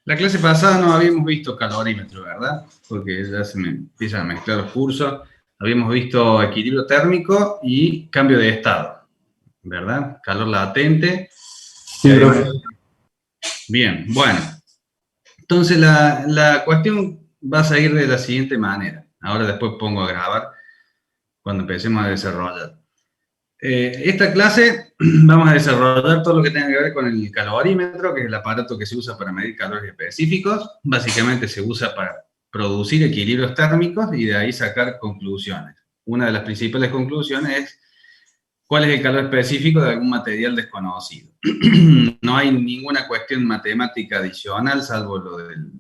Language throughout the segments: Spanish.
La clase pasada no habíamos visto calorímetro, ¿verdad? Porque ya se me empiezan a mezclar los cursos. Habíamos visto equilibrio térmico y cambio de estado, ¿verdad? Calor latente. Y Sí, habíamos... profe. Bien, bueno. Entonces la cuestión va a seguir de la siguiente manera. Ahora después pongo a grabar cuando empecemos a desarrollar. Esta clase vamos a desarrollar todo lo que tenga que ver con el calorímetro, que es el aparato que se usa para medir calores específicos. Básicamente se usa para producir equilibrios térmicos y de ahí sacar conclusiones. Una de las principales conclusiones es cuál es el calor específico de algún material desconocido. No hay ninguna cuestión matemática adicional, salvo lo del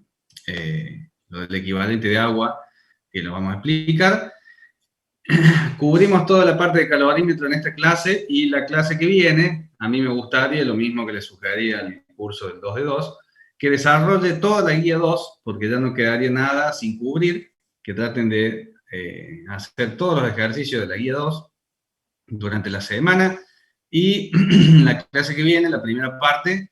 equivalente de agua, que lo vamos a explicar. Cubrimos toda la parte de calorímetro en esta clase y la clase que viene, a mí me gustaría, lo mismo que le sugería al curso del 2 de 2, que desarrolle toda la guía 2, porque ya no quedaría nada sin cubrir, que traten de hacer todos los ejercicios de la guía 2 durante la semana y la clase que viene, la primera parte,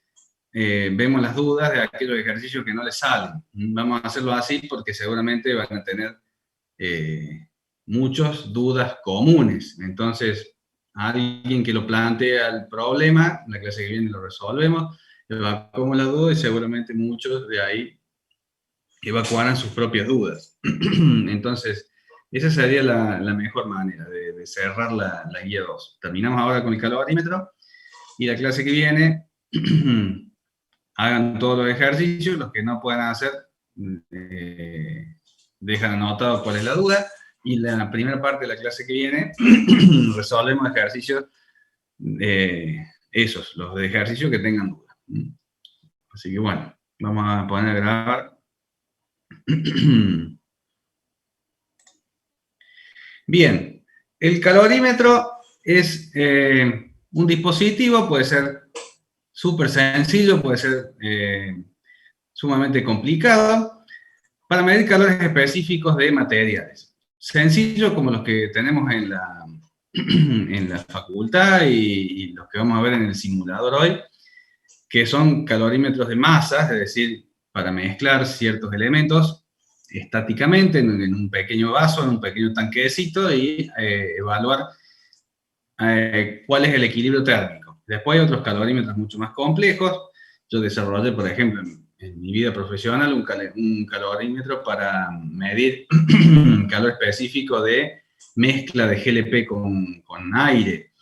vemos las dudas de aquellos ejercicios que no les salen. Vamos a hacerlo así porque seguramente van a tener muchas dudas comunes. Entonces, alguien que lo plantea el problema, en la clase que viene lo resolvemos, evacuamos las dudas y seguramente muchos de ahí evacuarán sus propias dudas. Entonces, esa sería la mejor manera de cerrar la guía 2. Terminamos ahora con el calorímetro y la clase que viene hagan todos los ejercicios, los que no puedan hacer, dejan anotado cuál es la duda, y la primera parte de la clase que viene resolvemos ejercicios, esos, los de ejercicios que tengan duda. Así que bueno, vamos a poner a grabar. Bien, el calorímetro es un dispositivo, puede ser súper sencillo, puede ser sumamente complicado, para medir calores específicos de materiales. Sencillo como los que tenemos en la facultad y los que vamos a ver en el simulador hoy, que son calorímetros de masas, es decir, para mezclar ciertos elementos estáticamente en un pequeño vaso, en un pequeño tanquecito y evaluar cuál es el equilibrio térmico. Después hay otros calorímetros mucho más complejos. Yo desarrollé, por ejemplo, en mi vida profesional un calorímetro para medir calor específico de mezcla de GLP con aire.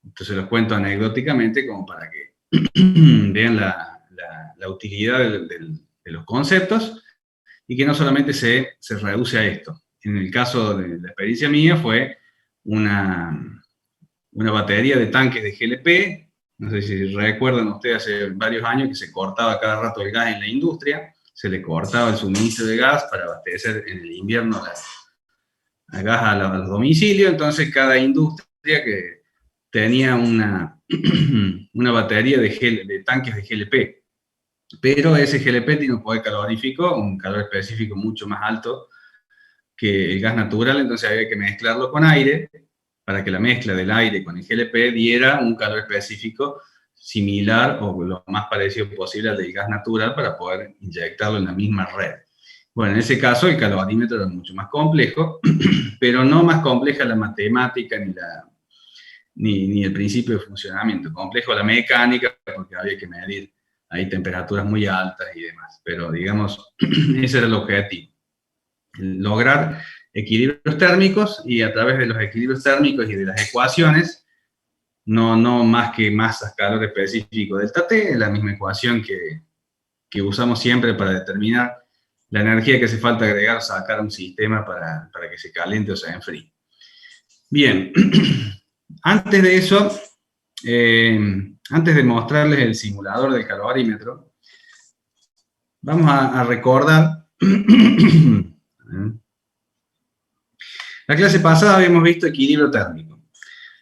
Entonces los cuento anecdóticamente como para que vean la utilidad de los conceptos y que no solamente se reduce a esto. En el caso de la experiencia mía fue una batería de tanques de GLP. No sé si recuerdan ustedes hace varios años que se cortaba cada rato el gas en la industria, se le cortaba el suministro de gas para abastecer en el invierno a gas a los domicilios, entonces cada industria que tenía una batería de tanques de GLP, pero ese GLP tiene un poder calorífico, un calor específico mucho más alto que el gas natural, entonces había que mezclarlo con aire para que la mezcla del aire con el GLP diera un calor específico similar o lo más parecido posible al del gas natural para poder inyectarlo en la misma red. Bueno, en ese caso el calorímetro era mucho más complejo, pero no más compleja la matemática ni el principio de funcionamiento. Complejo la mecánica porque había que medir ahí temperaturas muy altas y demás, pero digamos, ese era el objetivo. Lograr equilibrios térmicos y a través de los equilibrios térmicos y de las ecuaciones, no más que masas, calor específico delta T, es la misma ecuación que usamos siempre para determinar la energía que hace falta agregar o sacar a un sistema para que se caliente o se enfríe. Bien, antes de eso, antes de mostrarles el simulador del calorímetro, vamos a recordar. La clase pasada habíamos visto equilibrio térmico.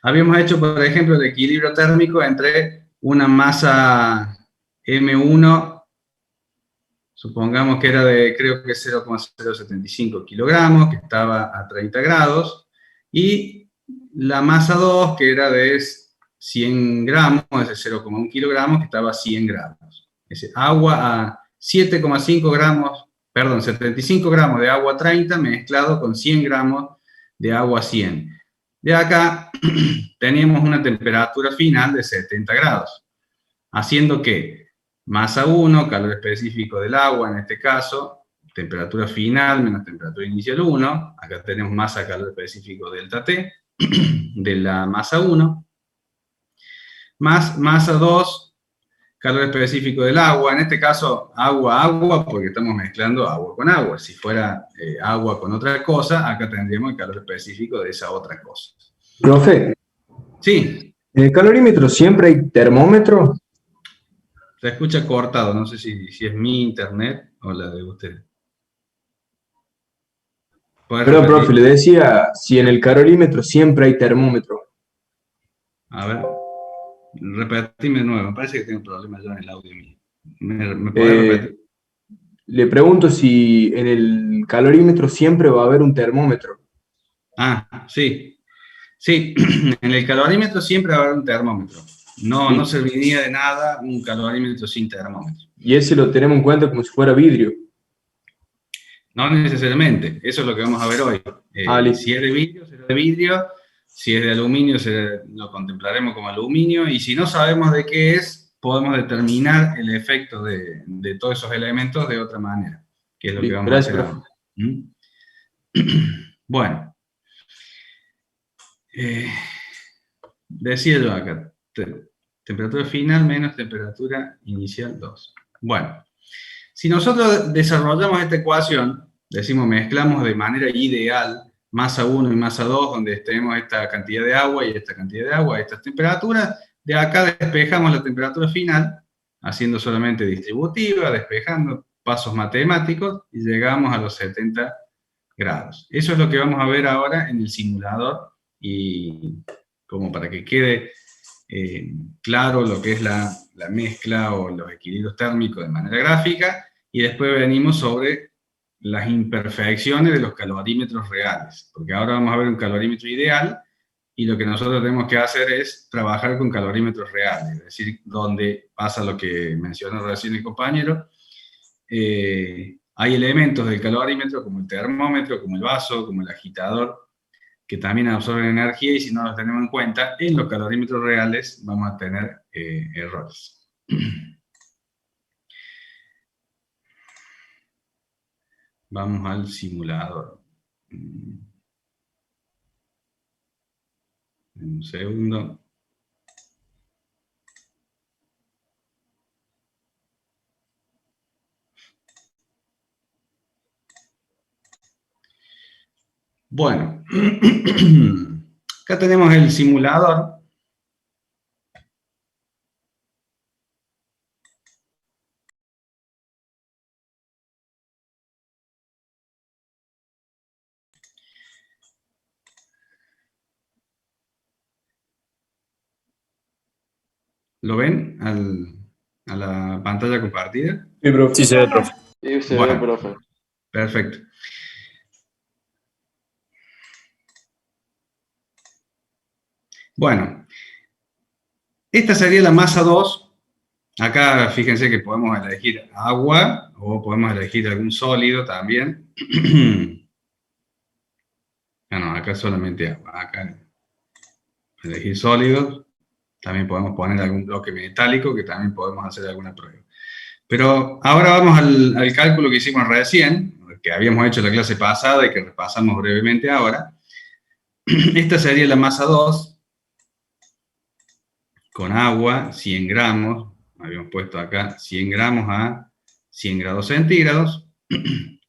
Habíamos hecho, por ejemplo, el equilibrio térmico entre una masa M1, supongamos que era de, creo que 0,075 kilogramos, que estaba a 30 grados, y la masa 2, que era de 100 gramos, es de 0,1 kilogramos, que estaba a 100 grados. Es agua 7,5 gramos, perdón, 75 gramos de agua 30 mezclado con 100 gramos de agua 100. De acá teníamos una temperatura final de 70 grados, haciendo que masa 1, calor específico del agua en este caso, temperatura final menos temperatura inicial 1, acá tenemos masa, calor específico delta T, de la masa 1, más masa 2, calor específico del agua, en este caso agua, porque estamos mezclando agua con agua. Si fuera agua con otra cosa, acá tendríamos el calor específico de esa otra cosa. Profe, Sí, ¿en el calorímetro siempre hay termómetro? se escucha cortado, no sé si es mi internet o la de usted. ¿Puedes Perdón, repetir? profe, le decía si en el calorímetro siempre hay termómetro. A ver, repetime de nuevo, me parece que tengo un problema yo en el audio mío. ¿Me podés repetir? Le pregunto si en el calorímetro siempre va a haber un termómetro. Ah, sí. Sí, en el calorímetro siempre va a haber un termómetro. No serviría de nada un calorímetro sin termómetro. Y ese lo tenemos en cuenta como si fuera vidrio. No necesariamente, eso es lo que vamos a ver hoy. Listo. Si es de vidrio, será de vidrio. Si es de aluminio, lo contemplaremos como aluminio. Y si no sabemos de qué es, podemos determinar el efecto de todos esos elementos de otra manera, que es lo que vamos Gracias, a hacer profe. ahora. Bueno, decía yo acá, temperatura final menos temperatura inicial 2. Bueno, si nosotros desarrollamos esta ecuación, decimos mezclamos de manera ideal masa 1 y masa 2, donde tenemos esta cantidad de agua y esta cantidad de agua, estas temperaturas, de acá despejamos la temperatura final, haciendo solamente distributiva, despejando pasos matemáticos, y llegamos a los 70 grados. Eso es lo que vamos a ver ahora en el simulador, y como para que quede claro lo que es la mezcla o los equilibrios térmicos de manera gráfica, y después venimos sobre las imperfecciones de los calorímetros reales, porque ahora vamos a ver un calorímetro ideal, y lo que nosotros tenemos que hacer es trabajar con calorímetros reales, es decir, donde pasa lo que mencionó recién el compañero. Hay elementos del calorímetro, como el termómetro, como el vaso, como el agitador, que también absorben energía, y si no los tenemos en cuenta, en los calorímetros reales vamos a tener errores. Vamos al simulador. Un segundo. Bueno, acá tenemos el simulador. ¿Lo ven a la pantalla compartida? Sí, profe. Sí, se ve, profe. Sí, se ve, Bueno, profe. perfecto. Bueno, esta sería la masa 2. Acá fíjense que podemos elegir agua o podemos elegir algún sólido también. No, acá solamente agua. Acá elegir sólidos. También podemos poner algún bloque metálico, que también podemos hacer alguna prueba. Pero ahora vamos al cálculo que hicimos recién, que habíamos hecho la clase pasada y que repasamos brevemente ahora. Esta sería la masa 2 con agua, 100 gramos. Habíamos puesto acá 100 gramos a 100 grados centígrados,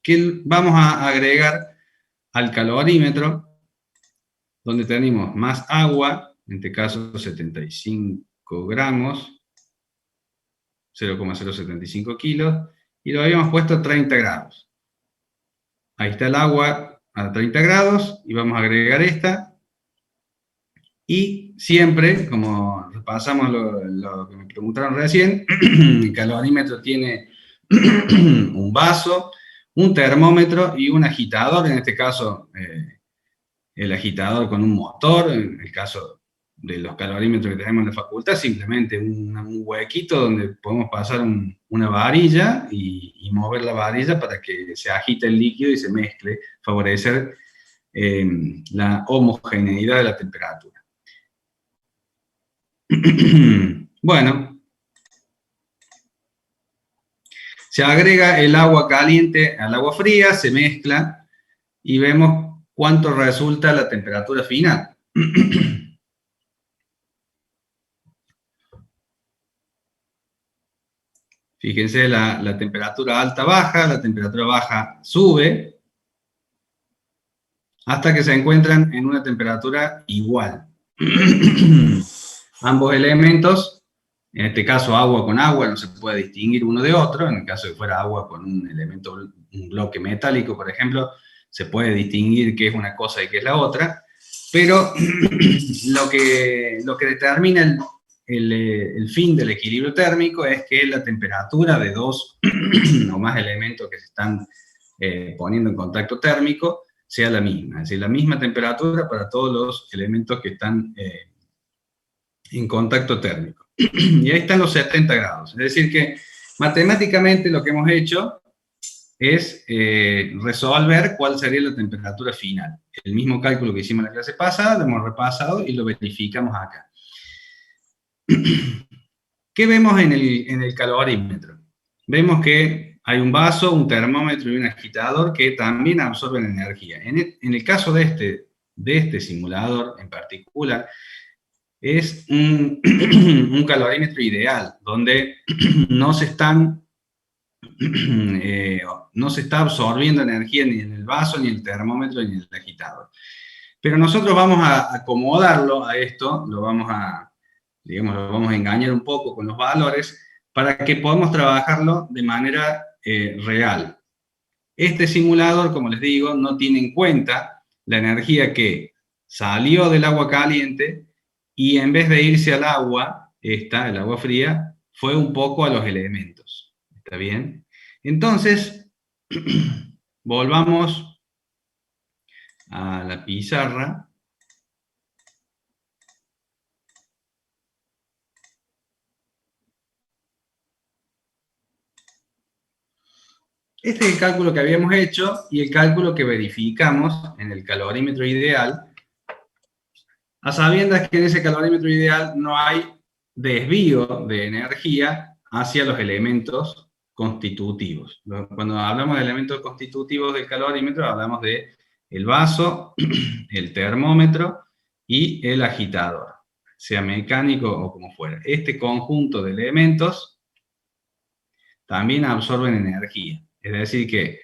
que vamos a agregar al calorímetro, donde tenemos más agua, en este caso 75 gramos, 0,075 kilos, y lo habíamos puesto a 30 grados. Ahí está el agua a 30 grados, y vamos a agregar esta, y siempre, como repasamos lo que me preguntaron recién, el calorímetro tiene un vaso, un termómetro y un agitador, en este caso el agitador con un motor, en el caso de los calorímetros que tenemos en la facultad, simplemente un huequito donde podemos pasar una varilla y mover la varilla para que se agite el líquido y se mezcle, favorecer la homogeneidad de la temperatura. Bueno, se agrega el agua caliente al agua fría, se mezcla y vemos cuánto resulta la temperatura final. Fíjense la temperatura alta baja, la temperatura baja sube, hasta que se encuentran en una temperatura igual. Ambos elementos, en este caso agua con agua, no se puede distinguir uno de otro. En el caso de que fuera agua con un elemento, un bloque metálico, por ejemplo, se puede distinguir qué es una cosa y qué es la otra, pero lo que determina el fin del equilibrio térmico es que la temperatura de dos o más elementos que se están poniendo en contacto térmico sea la misma, es decir, la misma temperatura para todos los elementos que están en contacto térmico. Y ahí están los 70 grados. Es decir que matemáticamente lo que hemos hecho es resolver cuál sería la temperatura final. El mismo cálculo que hicimos en la clase pasada, lo hemos repasado y lo verificamos acá. ¿Qué vemos en el calorímetro? Vemos que hay un vaso, un termómetro y un agitador que también absorben energía. En el caso de este simulador en particular, es un calorímetro ideal, donde no se está absorbiendo energía ni en el vaso, ni en el termómetro, ni en el agitador. Pero nosotros vamos a acomodarlo a esto, lo vamos a engañar un poco con los valores, para que podamos trabajarlo de manera real. Este simulador, como les digo, no tiene en cuenta la energía que salió del agua caliente y en vez de irse al agua, el agua fría, fue un poco a los elementos. ¿Está bien? Entonces, volvamos a la pizarra. Este es el cálculo que habíamos hecho y el cálculo que verificamos en el calorímetro ideal, a sabiendas que en ese calorímetro ideal no hay desvío de energía hacia los elementos constitutivos. Cuando hablamos de elementos constitutivos del calorímetro, hablamos de el vaso, el termómetro y el agitador, sea mecánico o como fuera. Este conjunto de elementos también absorben energía. Es decir que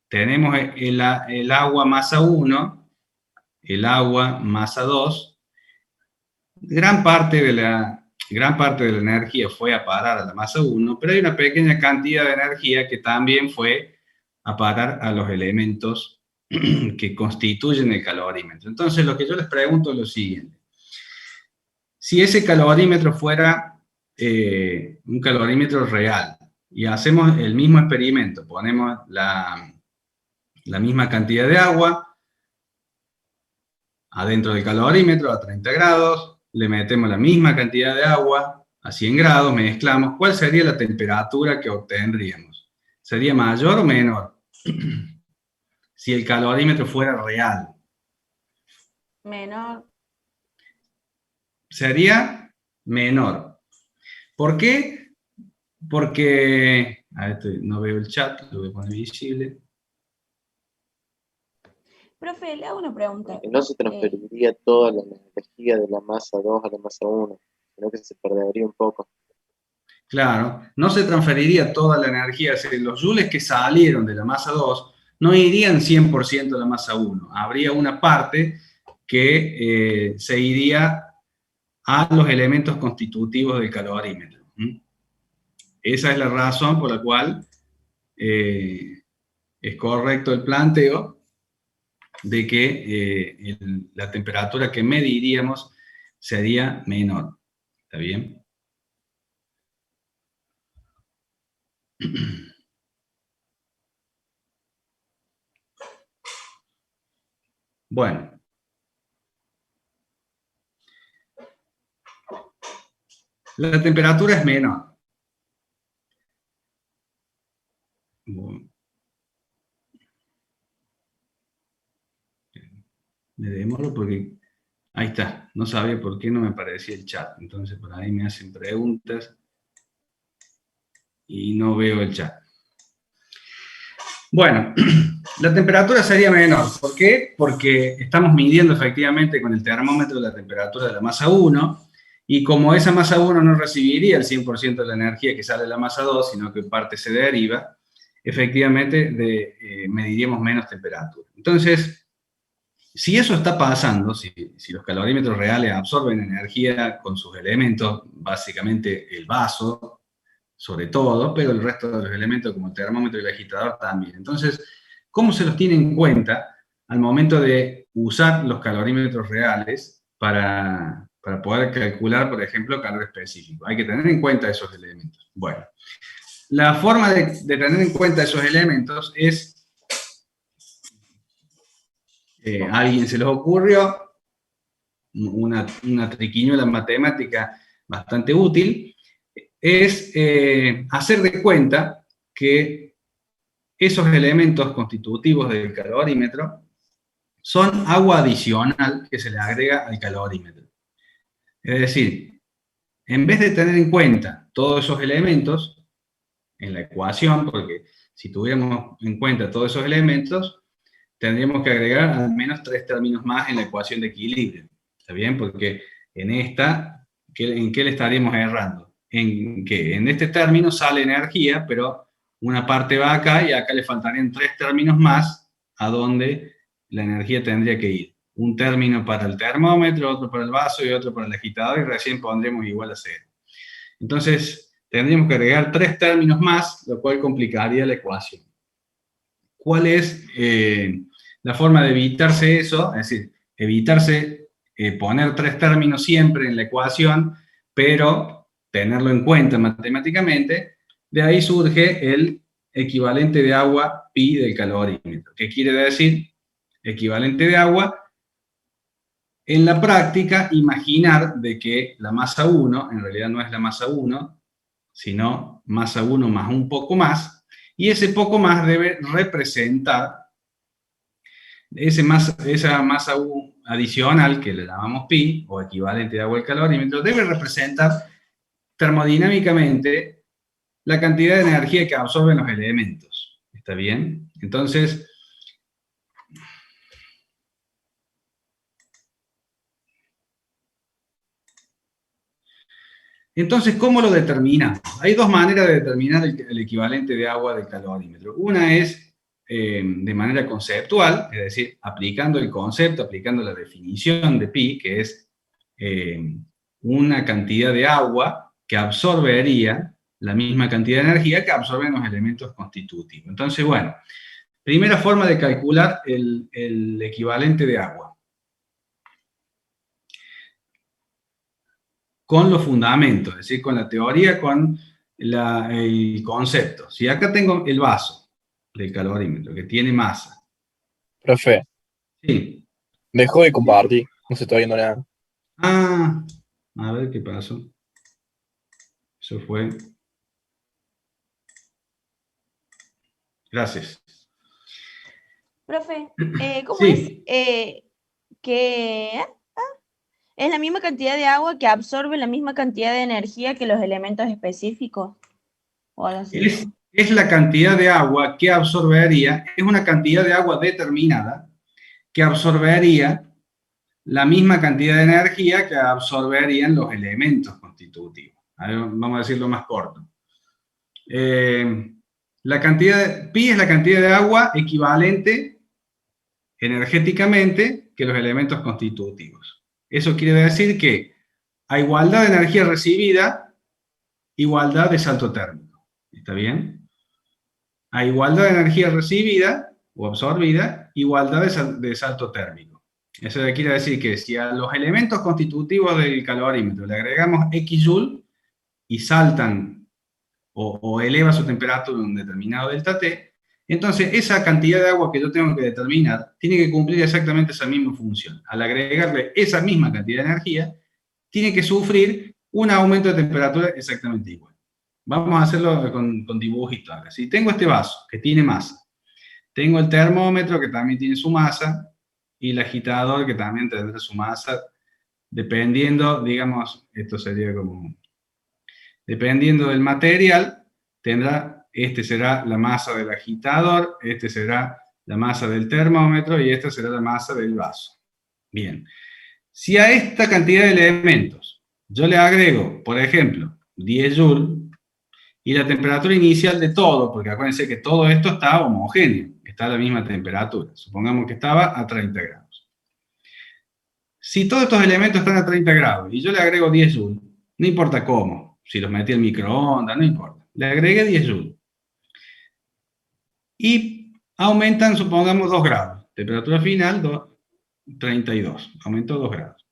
tenemos el agua masa 1, el agua masa 2, gran parte de la energía fue a parar a la masa 1, pero hay una pequeña cantidad de energía que también fue a parar a los elementos que constituyen el calorímetro. Entonces, lo que yo les pregunto es lo siguiente. Si ese calorímetro fuera un calorímetro real y hacemos el mismo experimento, ponemos la misma cantidad de agua adentro del calorímetro a 30 grados, le metemos la misma cantidad de agua a 100 grados, mezclamos, ¿cuál sería la temperatura que obtendríamos? ¿Sería mayor o menor? Si el calorímetro fuera real. Menor. Sería menor. ¿Por qué? Porque, no veo el chat, lo voy a poner visible. Profe, le hago una pregunta. No se transferiría toda la energía de la masa 2 a la masa 1, sino que se perdería un poco. Claro, no se transferiría toda la energía, los joules que salieron de la masa 2 no irían 100% a la masa 1, habría una parte que se iría a los elementos constitutivos del calorímetro. Esa es la razón por la cual es correcto el planteo de que la temperatura que mediríamos sería menor. ¿Está bien? Bueno. La temperatura es menor. Bueno. Me demoro porque... Ahí está. No sabía por qué no me aparecía el chat. Entonces por ahí me hacen preguntas y no veo el chat. Bueno, la temperatura sería menor. ¿Por qué? Porque estamos midiendo efectivamente con el termómetro la temperatura de la masa 1, y como esa masa 1 no recibiría el 100% de la energía que sale de la masa 2, sino que parte se deriva, efectivamente mediríamos menos temperatura. Entonces, si eso está pasando, si los calorímetros reales absorben energía con sus elementos, básicamente el vaso, sobre todo, pero el resto de los elementos como el termómetro y el agitador también. Entonces, ¿cómo se los tiene en cuenta al momento de usar los calorímetros reales para poder calcular, por ejemplo, calor específico? Hay que tener en cuenta esos elementos. Bueno, la forma de tener en cuenta esos elementos es, a alguien se les ocurrió una triquiñuela matemática bastante útil, es hacer de cuenta que esos elementos constitutivos del calorímetro son agua adicional que se le agrega al calorímetro. Es decir, en vez de tener en cuenta todos esos elementos en la ecuación, porque si tuviéramos en cuenta todos esos elementos, tendríamos que agregar al menos 3 términos más en la ecuación de equilibrio. ¿Está bien? Porque en esta, ¿en qué le estaríamos errando? En que en este término sale energía, pero una parte va acá y acá le faltarían 3 términos más a donde la energía tendría que ir. Un término para el termómetro, otro para el vaso y otro para el agitador, y recién pondremos igual a 0. Entonces, tendríamos que agregar 3 términos más, lo cual complicaría la ecuación. ¿Cuál es la forma de evitarse eso? Es decir, evitarse poner 3 términos siempre en la ecuación, pero tenerlo en cuenta matemáticamente. De ahí surge el equivalente de agua pi del calorímetro. ¿Qué quiere decir? Equivalente de agua. En la práctica, imaginar de que la masa 1 en realidad no es la masa 1, sino masa 1 más un poco más, y ese poco más debe representar esa masa adicional, que le llamamos pi, o equivalente de agua al calorímetro, debe representar termodinámicamente la cantidad de energía que absorben los elementos. ¿Está bien? Entonces, ¿cómo lo determinamos? Hay dos maneras de determinar el equivalente de agua del calorímetro. Una es de manera conceptual, es decir, aplicando el concepto, aplicando la definición de pi, que es una cantidad de agua que absorbería la misma cantidad de energía que absorben los elementos constitutivos. Entonces, bueno, primera forma de calcular el equivalente de agua. Con los fundamentos, es decir, con la teoría, con el concepto. Si acá tengo el vaso del calorímetro, que tiene masa. Profe, Sí. dejó de compartir, no se está viendo nada. Ah, a ver qué pasó. Eso fue. Gracias. Profe, ¿cómo Sí. es que es la misma cantidad de agua que absorbe la misma cantidad de energía que los elementos específicos? O algo así. Es la cantidad de agua que absorbería, es una cantidad de agua determinada que absorbería la misma cantidad de energía que absorberían los elementos constitutivos. Vamos a decirlo más corto. La cantidad pi es la cantidad de agua equivalente energéticamente que los elementos constitutivos. Eso quiere decir que a igualdad de energía recibida, igualdad de salto térmico. ¿Está bien? A igualdad de energía recibida o absorbida, igualdad de salto térmico. Eso quiere decir que si a los elementos constitutivos del calorímetro le agregamos X joule y saltan o eleva su temperatura en un determinado delta T, entonces esa cantidad de agua que yo tengo que determinar tiene que cumplir exactamente esa misma función. Al agregarle esa misma cantidad de energía, tiene que sufrir un aumento de temperatura exactamente igual. Vamos a hacerlo con dibujitos ahora. Si tengo este vaso que tiene masa, tengo el termómetro que también tiene su masa, y el agitador que también tendrá su masa, dependiendo, digamos, esto sería como, dependiendo del material, este será la masa del agitador, este será la masa del termómetro y esta será la masa del vaso. Bien, si a esta cantidad de elementos yo le agrego, por ejemplo, 10 joules, y la temperatura inicial de todo, porque acuérdense que todo esto está homogéneo, está a la misma temperatura, supongamos que estaba a 30 grados. Si todos estos elementos están a 30 grados y yo le agrego 10 joules, no importa cómo, si los metí en microondas, no importa, le agregué 10 joules. Y aumentan, supongamos, 2 grados. Temperatura final, 32. Aumentó 2 grados.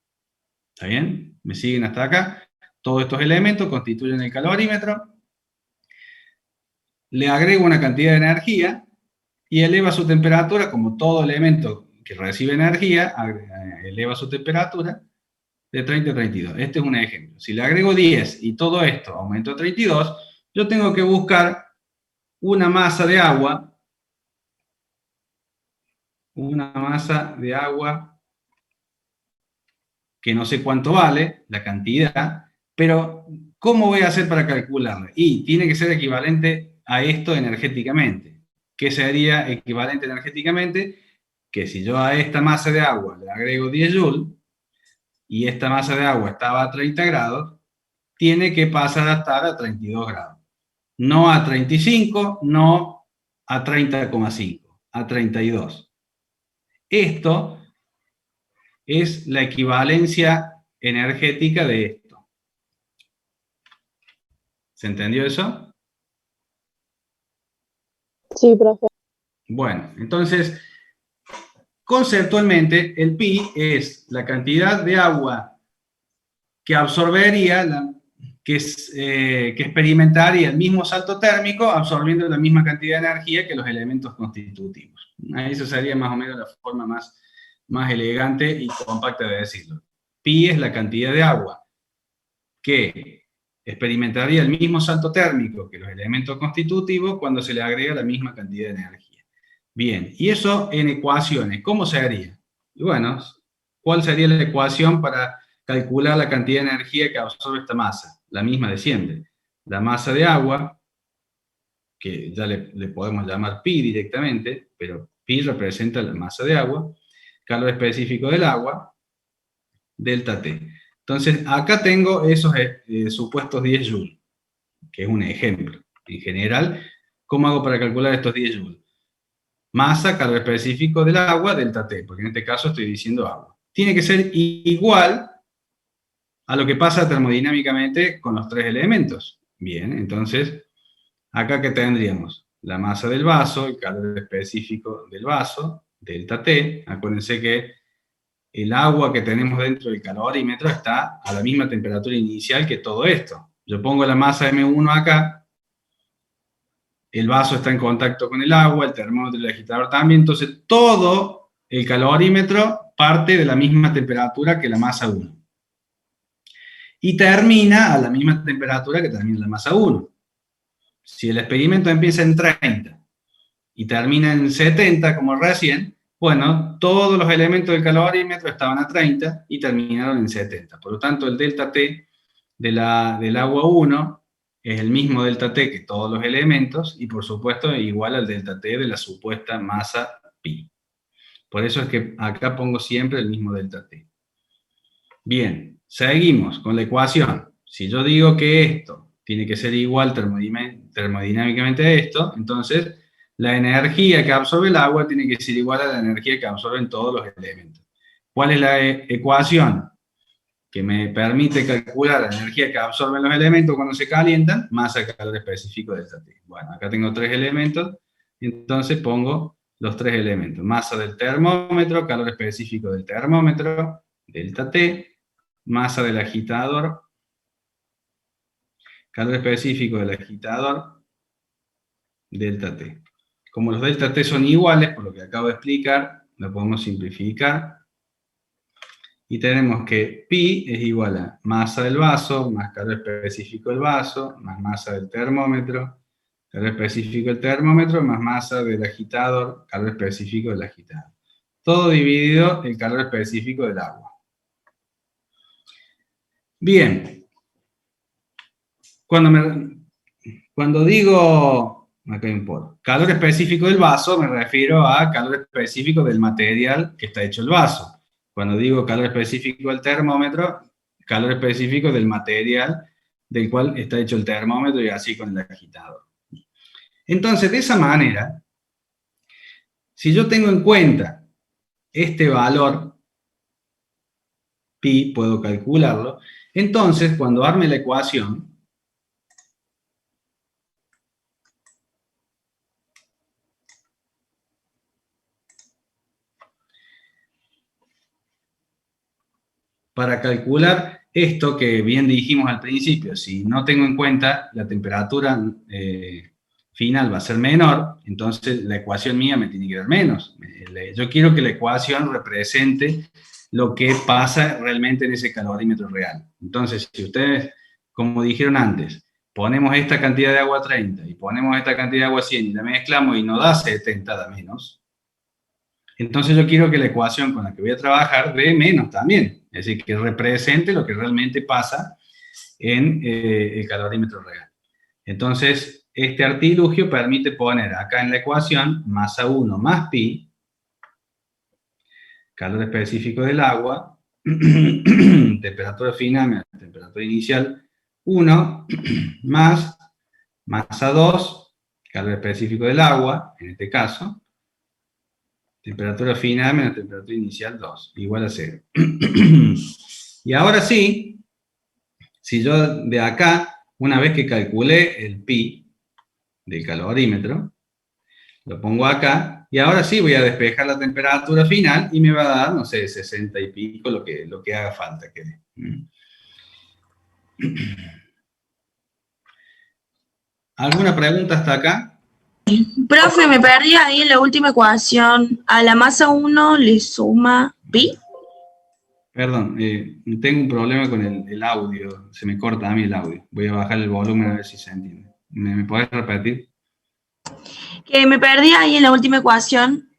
¿Está bien? ¿Me siguen hasta acá? Todos estos elementos constituyen el calorímetro. Le agrego una cantidad de energía y eleva su temperatura, como todo elemento que recibe energía, eleva su temperatura de 30 a 32. Este es un ejemplo. Si le agrego 10 y todo esto aumentó a 32, yo tengo que buscar una masa de agua que no sé cuánto vale, la cantidad, pero ¿cómo voy a hacer para calcularla? Y tiene que ser equivalente a esto energéticamente. ¿Qué sería equivalente energéticamente? Que si yo a esta masa de agua le agrego 10 joules, y esta masa de agua estaba a 30 grados, tiene que pasar a estar a 32 grados. No a 35, no a 30,5, a 32. Esto es la equivalencia energética de esto. ¿Se entendió eso? Sí, profe. Bueno, entonces, conceptualmente, el pi es la cantidad de agua que absorbería, que experimentaría el mismo salto térmico absorbiendo la misma cantidad de energía que los elementos constitutivos. Eso sería más o menos la forma más elegante y compacta de decirlo. Pi es la cantidad de agua que experimentaría el mismo salto térmico que los elementos constitutivos cuando se le agrega la misma cantidad de energía. Bien, y eso en ecuaciones, ¿cómo se haría? Y bueno, ¿cuál sería la ecuación para calcular la cantidad de energía que absorbe esta masa? La misma de siempre. La masa de agua, que ya le podemos llamar pi directamente, pero pi representa la masa de agua, calor específico del agua, delta T. Entonces, acá tengo esos supuestos 10 joules, que es un ejemplo. En general, ¿cómo hago para calcular estos 10 joules? Masa, calor específico del agua, delta T, porque en este caso estoy diciendo agua. Tiene que ser igual a lo que pasa termodinámicamente con los tres elementos. Bien, entonces, acá que tendríamos la masa del vaso, el calor específico del vaso, delta T. Acuérdense que el agua que tenemos dentro del calorímetro está a la misma temperatura inicial que todo esto. Yo pongo la masa M1 acá, el vaso está en contacto con el agua, el termómetro y el agitador también, entonces todo el calorímetro parte de la misma temperatura que la masa 1. Y termina a la misma temperatura que termina la masa 1. Si el experimento empieza en 30 y termina en 70, como recién, bueno, todos los elementos del calorímetro estaban a 30 y terminaron en 70. Por lo tanto, el delta T del agua 1 es el mismo delta T que todos los elementos y, por supuesto, igual al delta T de la supuesta masa pi. Por eso es que acá pongo siempre el mismo delta T. Bien, seguimos con la ecuación. Si yo digo que esto tiene que ser igual termodinámicamente a esto, entonces la energía que absorbe el agua tiene que ser igual a la energía que absorben todos los elementos. ¿Cuál es la ecuación que me permite calcular la energía que absorben los elementos cuando se calientan? Masa, calor específico, delta T. Bueno, acá tengo tres elementos, entonces pongo los tres elementos. Masa del termómetro, calor específico del termómetro, delta T, masa del agitador, calor específico del agitador, delta T. Como los delta T son iguales, por lo que acabo de explicar, lo podemos simplificar. Y tenemos que pi es igual a masa del vaso, más calor específico del vaso, más masa del termómetro, calor específico del termómetro, más masa del agitador, calor específico del agitador. Todo dividido el calor específico del agua. Bien. Cuando digo, acá hay un polo, calor específico del vaso, me refiero a calor específico del material que está hecho el vaso. Cuando digo calor específico del termómetro, calor específico del material del cual está hecho el termómetro y así con el agitador. Entonces, de esa manera, si yo tengo en cuenta este valor, pi, puedo calcularlo, entonces cuando arme la ecuación, para calcular esto que bien dijimos al principio, si no tengo en cuenta la temperatura final va a ser menor, entonces la ecuación mía me tiene que dar menos. Yo quiero que la ecuación represente lo que pasa realmente en ese calorímetro real. Entonces, si ustedes, como dijeron antes, ponemos esta cantidad de agua 30 y ponemos esta cantidad de agua 100 y la mezclamos y nos da 70 da menos, entonces yo quiero que la ecuación con la que voy a trabajar dé menos también. Es decir, que represente lo que realmente pasa en el calorímetro real. Entonces, este artilugio permite poner acá en la ecuación masa 1 más pi, calor específico del agua, temperatura final menos temperatura inicial 1, más masa 2, calor específico del agua, en este caso, temperatura final menos temperatura inicial 2, igual a 0. Y ahora sí, si yo de acá, una vez que calculé el pi del calorímetro, lo pongo acá, y ahora sí voy a despejar la temperatura final y me va a dar, no sé, 60 y pico, lo que haga falta que dé. ¿Alguna pregunta hasta acá? Profe, me perdí ahí en la última ecuación. A la masa 1 le suma pi. Perdón, tengo un problema con el audio, se me corta a mí el audio. Voy a bajar el volumen a ver si se entiende. ¿Me podés repetir? Que me perdí ahí en la última ecuación.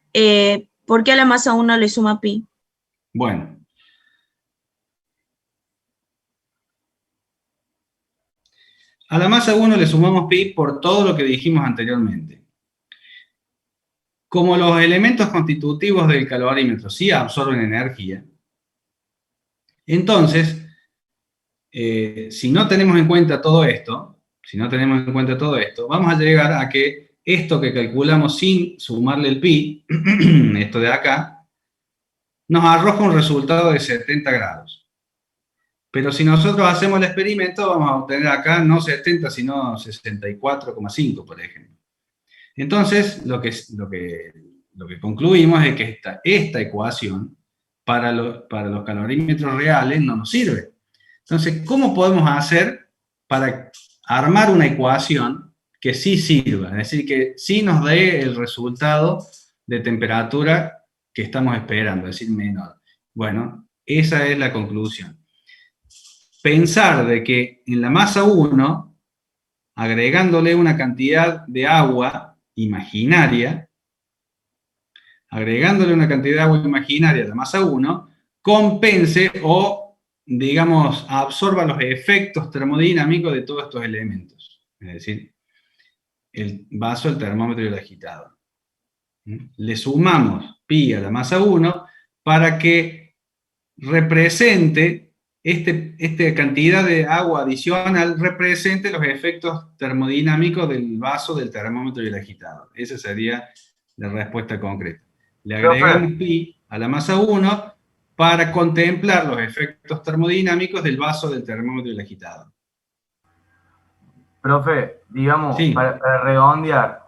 ¿Por qué a la masa 1 le suma pi? Bueno. A la masa 1 le sumamos pi por todo lo que dijimos anteriormente. Como los elementos constitutivos del calorímetro sí absorben energía, entonces, si no tenemos en cuenta todo esto, vamos a llegar a que esto que calculamos sin sumarle el pi, esto de acá, nos arroja un resultado de 70 grados. Pero si nosotros hacemos el experimento, vamos a obtener acá no 70, sino 64,5, por ejemplo. Entonces, lo que concluimos es que esta ecuación para los calorímetros reales no nos sirve. Entonces, ¿cómo podemos hacer para armar una ecuación que sí sirva? Es decir, que sí nos dé el resultado de temperatura que estamos esperando, es decir, menor. Bueno, esa es la conclusión. Pensar de que en la masa 1, agregándole una cantidad de agua imaginaria, a la masa 1, compense o, digamos, absorba los efectos termodinámicos de todos estos elementos. Es decir, el vaso, el termómetro y el agitador. Le sumamos pi a la masa 1 para que represente esta cantidad de agua adicional represente los efectos termodinámicos del vaso, del termómetro y el agitador. Esa sería la respuesta concreta. Le agregamos pi a la masa 1 para contemplar los efectos termodinámicos del vaso, del termómetro y el agitador. Profe, digamos, Sí. para redondear,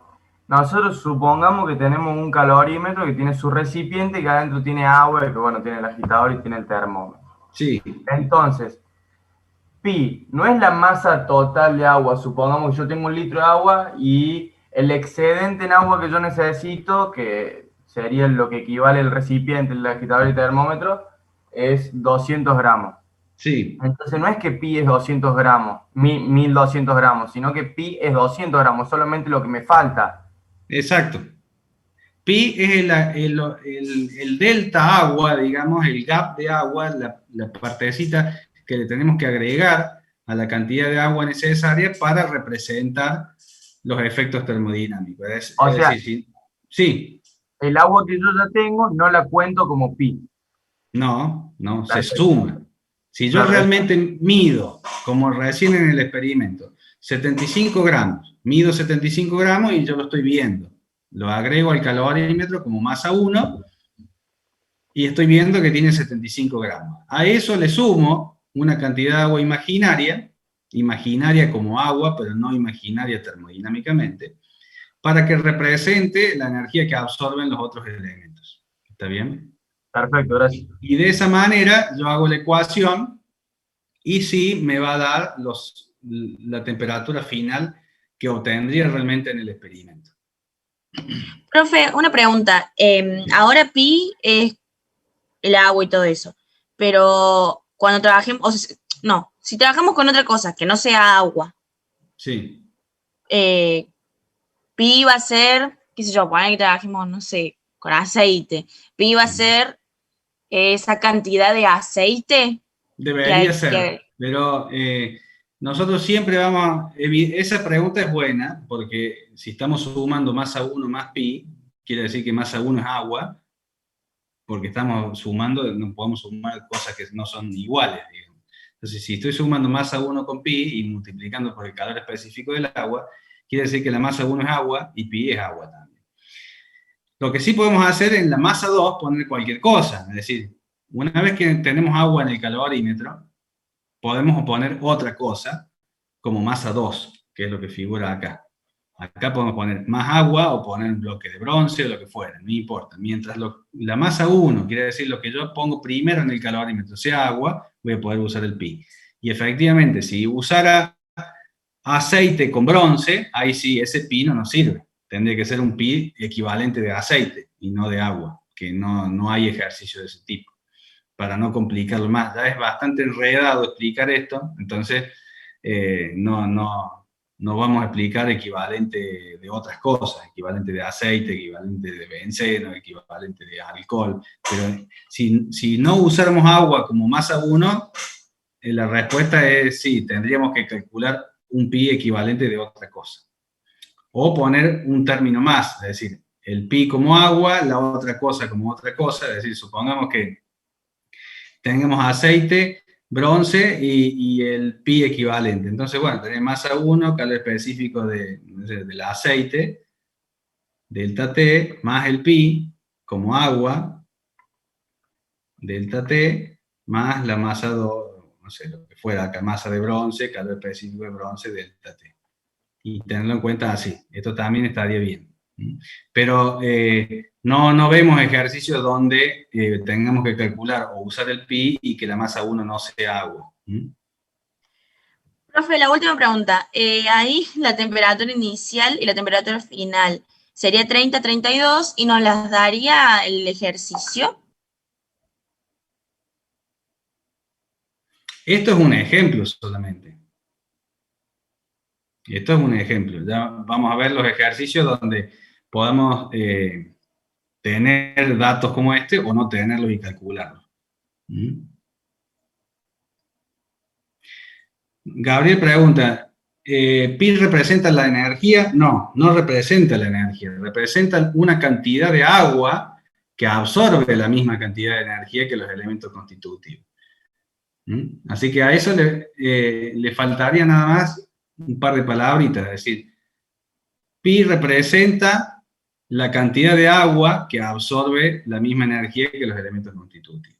nosotros supongamos que tenemos un calorímetro que tiene su recipiente y que adentro tiene agua, y que bueno, tiene el agitador y tiene el termómetro. Sí. Entonces, pi no es la masa total de agua. Supongamos que yo tengo 1 litro de agua y el excedente en agua que yo necesito, que sería lo que equivale el recipiente, el agitador y el termómetro, es 200 gramos. Sí, Entonces no es que pi es 200 gramos, 1200 gramos, sino que pi es 200 gramos, solamente lo que me falta. exacto. Pi es el delta agua, digamos, el gap de agua, la partecita que le tenemos que agregar a la cantidad de agua necesaria para representar los efectos termodinámicos. O Es sea, decir, sí, el agua que yo ya tengo no la cuento como pi. no, se Perfecto. suma. Si yo Claro, realmente mido, como recién en el experimento, 75 gramos, mido 75 gramos y yo lo estoy viendo. Lo agrego al calorímetro como masa 1 y estoy viendo que tiene 75 gramos. A eso le sumo una cantidad de agua imaginaria, imaginaria como agua, pero no imaginaria termodinámicamente, para que represente la energía que absorben los otros elementos. ¿Está bien? perfecto, gracias. Y de esa manera yo hago la ecuación y sí me va a dar la temperatura final que obtendría realmente en el experimento. Profe, una pregunta. Ahora pi es el agua y todo eso, pero cuando trabajemos, o sea, no, si trabajamos con otra cosa que no sea agua, Sí. pi va a ser, qué sé yo, poner que trabajemos, no sé, con aceite. Pi va a ser esa cantidad de aceite que Debería hay ser, que... pero nosotros siempre vamos, esa pregunta es buena, porque si estamos sumando masa 1 más pi, quiere decir que masa 1 es agua, porque estamos sumando, no podemos sumar cosas que no son iguales, digamos. Entonces, si estoy sumando masa 1 con pi y multiplicando por el calor específico del agua, quiere decir que la masa 1 es agua y pi es agua también. Lo que sí podemos hacer en la masa 2, poner cualquier cosa, es decir, una vez que tenemos agua en el calorímetro, podemos poner otra cosa como masa 2, que es lo que figura acá. Acá podemos poner más agua o poner un bloque de bronce o lo que fuera, no importa. Mientras la masa 1, quiere decir lo que yo pongo primero en el calorímetro, sea agua, voy a poder usar el pi. Y efectivamente, si usara aceite con bronce, ahí sí, ese pi no nos sirve. Tendría que ser un pi equivalente de aceite y no de agua, que no hay ejercicio de ese tipo, para no complicarlo más. Ya es bastante enredado explicar esto, entonces no vamos a explicar equivalente de otras cosas, equivalente de aceite, equivalente de benceno, equivalente de alcohol, pero si no usáramos agua como masa 1, la respuesta es sí, tendríamos que calcular un pi equivalente de otra cosa. O poner un término más, es decir, el pi como agua, la otra cosa como otra cosa, es decir, supongamos que tengamos aceite, bronce y el pi equivalente. Entonces, bueno, tenés masa 1, calor específico del aceite, delta T, más el pi como agua, delta T, más la masa 2, no sé, lo que fuera acá, masa de bronce, calor específico de bronce, delta T. Y tenerlo en cuenta así, esto también estaría bien. Pero no vemos ejercicios donde tengamos que calcular o usar el pi y que la masa 1 no sea agua. Profe, la última pregunta. Ahí la temperatura inicial y la temperatura final sería 30, 32 y nos las daría el ejercicio. Esto es un ejemplo solamente. Esto es un ejemplo. Ya vamos a ver los ejercicios donde podamos tener datos como este o no tenerlos y calcularlos. Gabriel pregunta, ¿pi representa la energía? No, no representa la energía. Representa una cantidad de agua que absorbe la misma cantidad de energía que los elementos constitutivos. Así que a eso le faltaría nada más un par de palabritas, es decir, pi representa la cantidad de agua que absorbe la misma energía que los elementos constitutivos.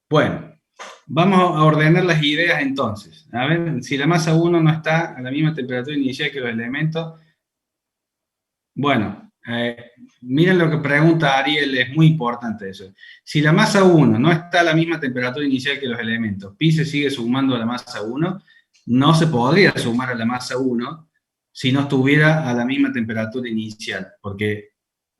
Bueno, vamos a ordenar las ideas entonces. A ver, si la masa 1 no está a la misma temperatura inicial que los elementos, bueno, miren lo que pregunta Ariel, es muy importante eso. Si la masa 1 no está a la misma temperatura inicial que los elementos, pi se sigue sumando a la masa 1, no se podría sumar a la masa 1 si no estuviera a la misma temperatura inicial, porque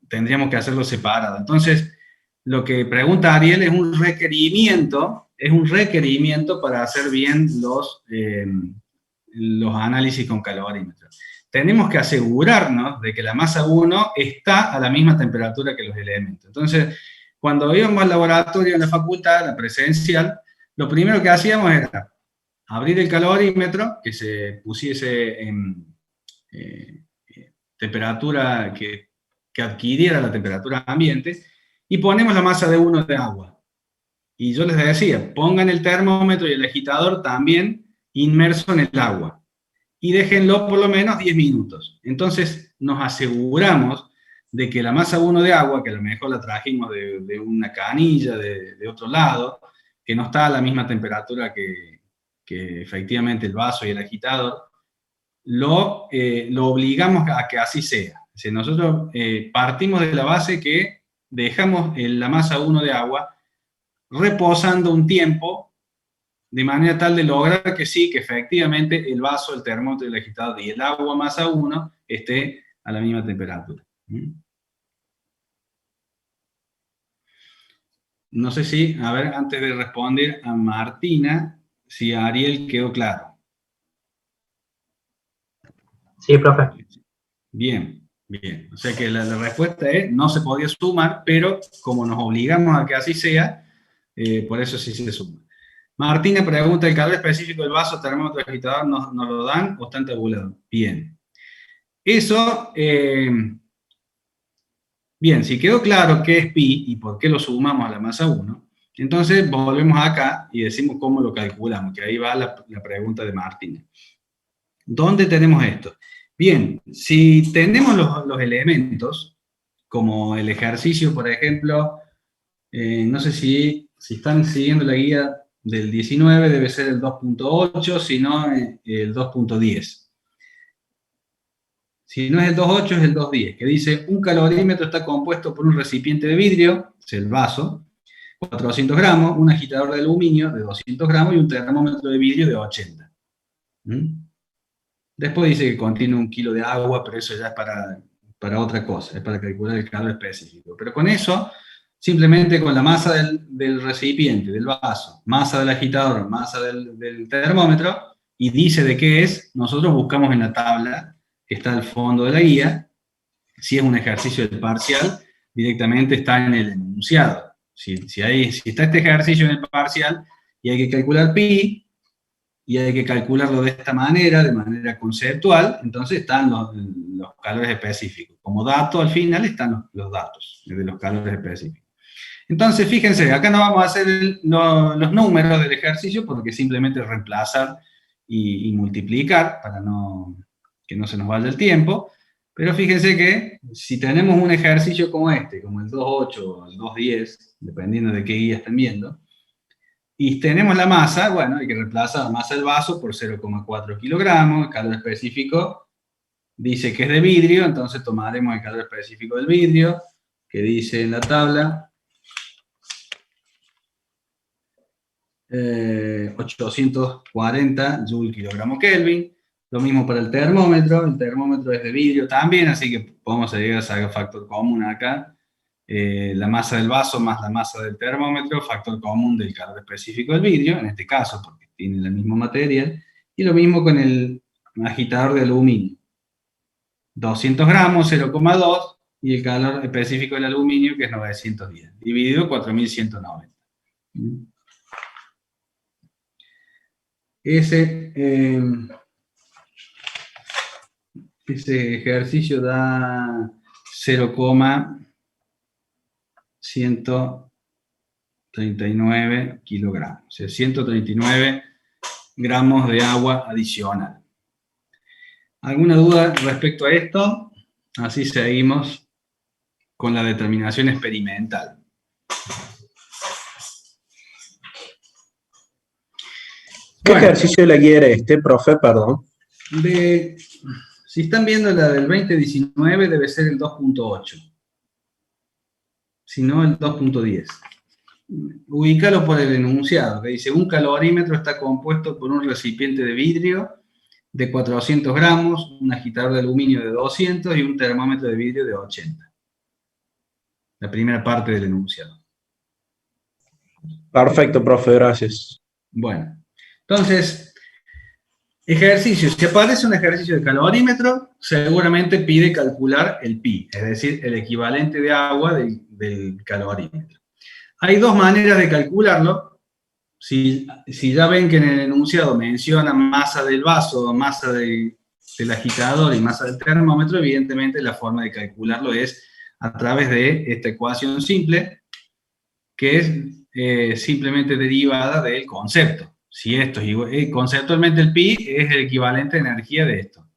tendríamos que hacerlo separado. Entonces, lo que pregunta Ariel es un requerimiento para hacer bien los análisis con calorímetro. Tenemos que asegurarnos de que la masa 1 está a la misma temperatura que los elementos. Entonces, cuando íbamos al laboratorio en la facultad, la presencial, lo primero que hacíamos era abrir el calorímetro, que se pusiese en temperatura, que adquiriera la temperatura ambiente, y ponemos la masa de 1 de agua. Y yo les decía, pongan el termómetro y el agitador también inmerso en el agua. Y déjenlo por lo menos 10 minutos. Entonces nos aseguramos de que la masa 1 de agua, que a lo mejor la trajimos de una canilla, de otro lado, que no está a la misma temperatura que efectivamente el vaso y el agitador, lo obligamos a que así sea. O sea, nosotros partimos de la base que dejamos la masa 1 de agua reposando un tiempo, de manera tal de lograr que sí, que efectivamente el vaso, el termómetro, el agitador y el agua masa 1 esté a la misma temperatura. No sé si, a ver, antes de responder a Martina, si a Ariel quedó claro. Sí, profe. Bien, bien. O sea que la respuesta es, no se podía sumar, pero como nos obligamos a que así sea, por eso sí se suma. Martina pregunta, ¿el calor específico del vaso, termómetro, agitador nos lo dan o están tabulados? Bien. Eso, bien, si quedó claro qué es pi y por qué lo sumamos a la masa 1, entonces volvemos acá y decimos cómo lo calculamos, que ahí va la pregunta de Martina. ¿Dónde tenemos esto? Bien, si tenemos los elementos, como el ejercicio, por ejemplo, no sé si están siguiendo la guía del 19, debe ser el 2.8, si no el 2.10. Si no es el 2.8, es el 2.10, que dice, un calorímetro está compuesto por un recipiente de vidrio, es el vaso, 400 gramos, un agitador de aluminio de 200 gramos y un termómetro de vidrio de 80. Después dice que contiene 1 kilo de agua, pero eso ya es para otra cosa, es para calcular el calor específico. Pero con eso, simplemente con la masa del recipiente, del vaso, masa del agitador, masa del termómetro, y dice de qué es, nosotros buscamos en la tabla que está al fondo de la guía. Si es un ejercicio del parcial, directamente está en el enunciado. Si está este ejercicio en el parcial y hay que calcular pi, y hay que calcularlo de esta manera, de manera conceptual, entonces están los calores específicos. Como dato al final están los datos de los calores específicos. Entonces, fíjense, acá no vamos a hacer los números del ejercicio porque simplemente reemplazar y multiplicar para que no se nos vaya el tiempo. Pero fíjense que si tenemos un ejercicio como este, como el 2.8 o el 2.10, dependiendo de qué guía estén viendo, y tenemos la masa, bueno, hay que reemplazar la masa del vaso por 0,4 kilogramos, el calor específico dice que es de vidrio, entonces tomaremos el calor específico del vidrio, que dice en la tabla 840 Joule kilogramo Kelvin. Lo mismo para el termómetro es de vidrio también, así que podemos llegar a sacar factor común acá. La masa del vaso más la masa del termómetro, factor común del calor específico del vidrio, en este caso, porque tiene el mismo material, y lo mismo con el agitador de aluminio. 200 gramos, 0,2, y el calor específico del aluminio, que es 910, dividido 4190. Ese ejercicio da 0,139 kilogramos, o sea, 139 gramos de agua adicional. ¿Alguna duda respecto a esto? Así seguimos con la determinación experimental. ¿Qué ejercicio de la guía era este, profe? Perdón. Si están viendo la del 2019, debe ser el 2.8. Si no, el 2.10. Ubícalo por el enunciado, que dice, un calorímetro está compuesto por un recipiente de vidrio de 400 gramos, un agitador de aluminio de 200 y un termómetro de vidrio de 80. La primera parte del enunciado. Perfecto, profe, gracias. Bueno, entonces, ejercicio. Si aparece un ejercicio de calorímetro, seguramente pide calcular el pi, es decir, el equivalente de agua del calorímetro. Hay dos maneras de calcularlo. Si ya ven que en el enunciado menciona masa del vaso, masa del agitador y masa del termómetro, evidentemente la forma de calcularlo es a través de esta ecuación simple, que es simplemente derivada del concepto. Si esto es igual, conceptualmente el pi es el equivalente de energía de esto.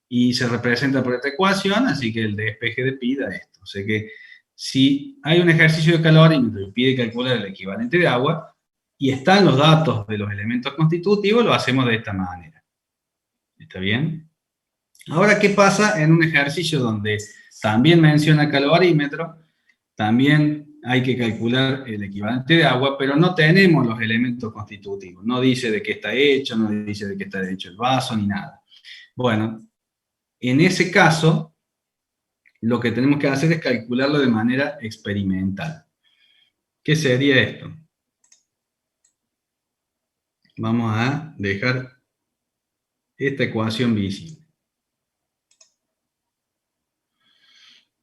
Y se representa por esta ecuación, así que el despeje de pi da esto. O sea que si hay un ejercicio de calorímetro y pide calcular el equivalente de agua, y están los datos de los elementos constitutivos, lo hacemos de esta manera. ¿Está bien? Ahora, ¿qué pasa en un ejercicio donde también menciona calorímetro? También hay que calcular el equivalente de agua, pero no tenemos los elementos constitutivos. No dice de qué está hecho, no dice de qué está hecho el vaso, ni nada. Bueno, en ese caso, lo que tenemos que hacer es calcularlo de manera experimental. ¿Qué sería esto? Vamos a dejar esta ecuación visible.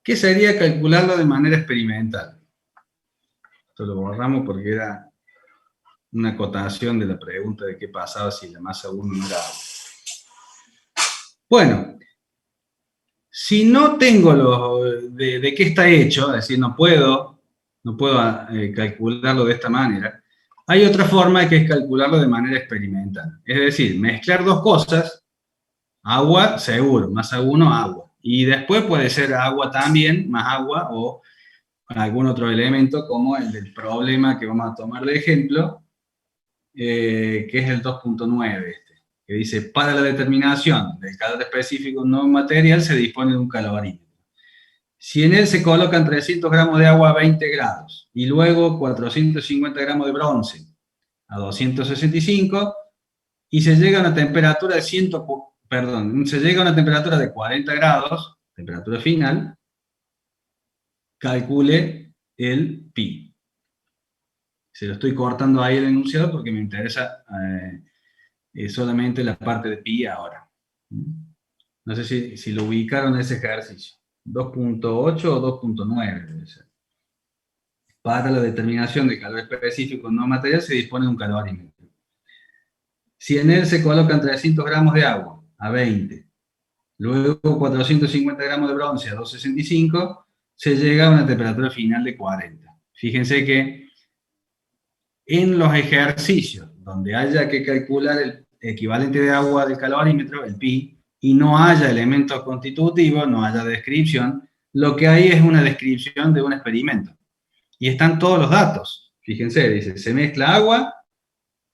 ¿Qué sería calcularlo de manera experimental? Esto lo borramos porque era una acotación de la pregunta de qué pasaba si la masa 1 no era agua. Bueno, si no tengo de qué está hecho, es decir, no puedo calcularlo de esta manera, hay otra forma que es calcularlo de manera experimental. Es decir, mezclar dos cosas, agua seguro, masa 1 agua. Y después puede ser agua también, más agua o algún otro elemento como el del problema que vamos a tomar de ejemplo, que es el 2.9, que dice, para la determinación del calor específico de un nuevo material se dispone de un calorímetro. Si en él se colocan 300 gramos de agua a 20 grados y luego 450 gramos de bronce a 265 y se llega a una temperatura de se llega a una temperatura de 40 grados, temperatura final, calcule el pi. Se lo estoy cortando ahí el enunciado porque me interesa solamente la parte de pi ahora. No sé si lo ubicaron en ese ejercicio. 2.8 o 2.9 debe ser. Para la determinación de calor específico no material se dispone de un calorímetro. Si en él se colocan 300 gramos de agua a 20, luego 450 gramos de bronce a 265, se llega a una temperatura final de 40. Fíjense que en los ejercicios donde haya que calcular el equivalente de agua del calorímetro, el pi, y no haya elementos constitutivos, no haya descripción, lo que hay es una descripción de un experimento. Y están todos los datos. Fíjense, dice, se mezcla agua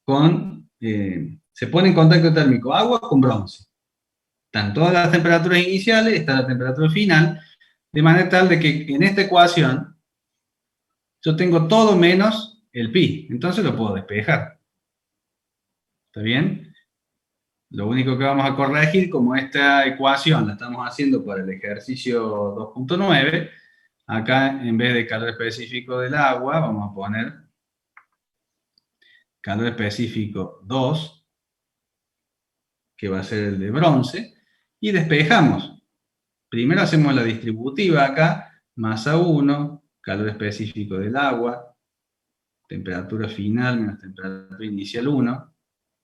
con, se pone en contacto térmico agua con bronce. Están todas las temperaturas iniciales, está la temperatura final, de manera tal de que en esta ecuación yo tengo todo menos el pi, entonces lo puedo despejar. ¿Está bien? Lo único que vamos a corregir, como esta ecuación la estamos haciendo para el ejercicio 2.9, acá en vez de calor específico del agua, vamos a poner calor específico 2, que va a ser el de bronce, y despejamos. Primero hacemos la distributiva acá, masa 1, calor específico del agua, temperatura final menos temperatura inicial 1,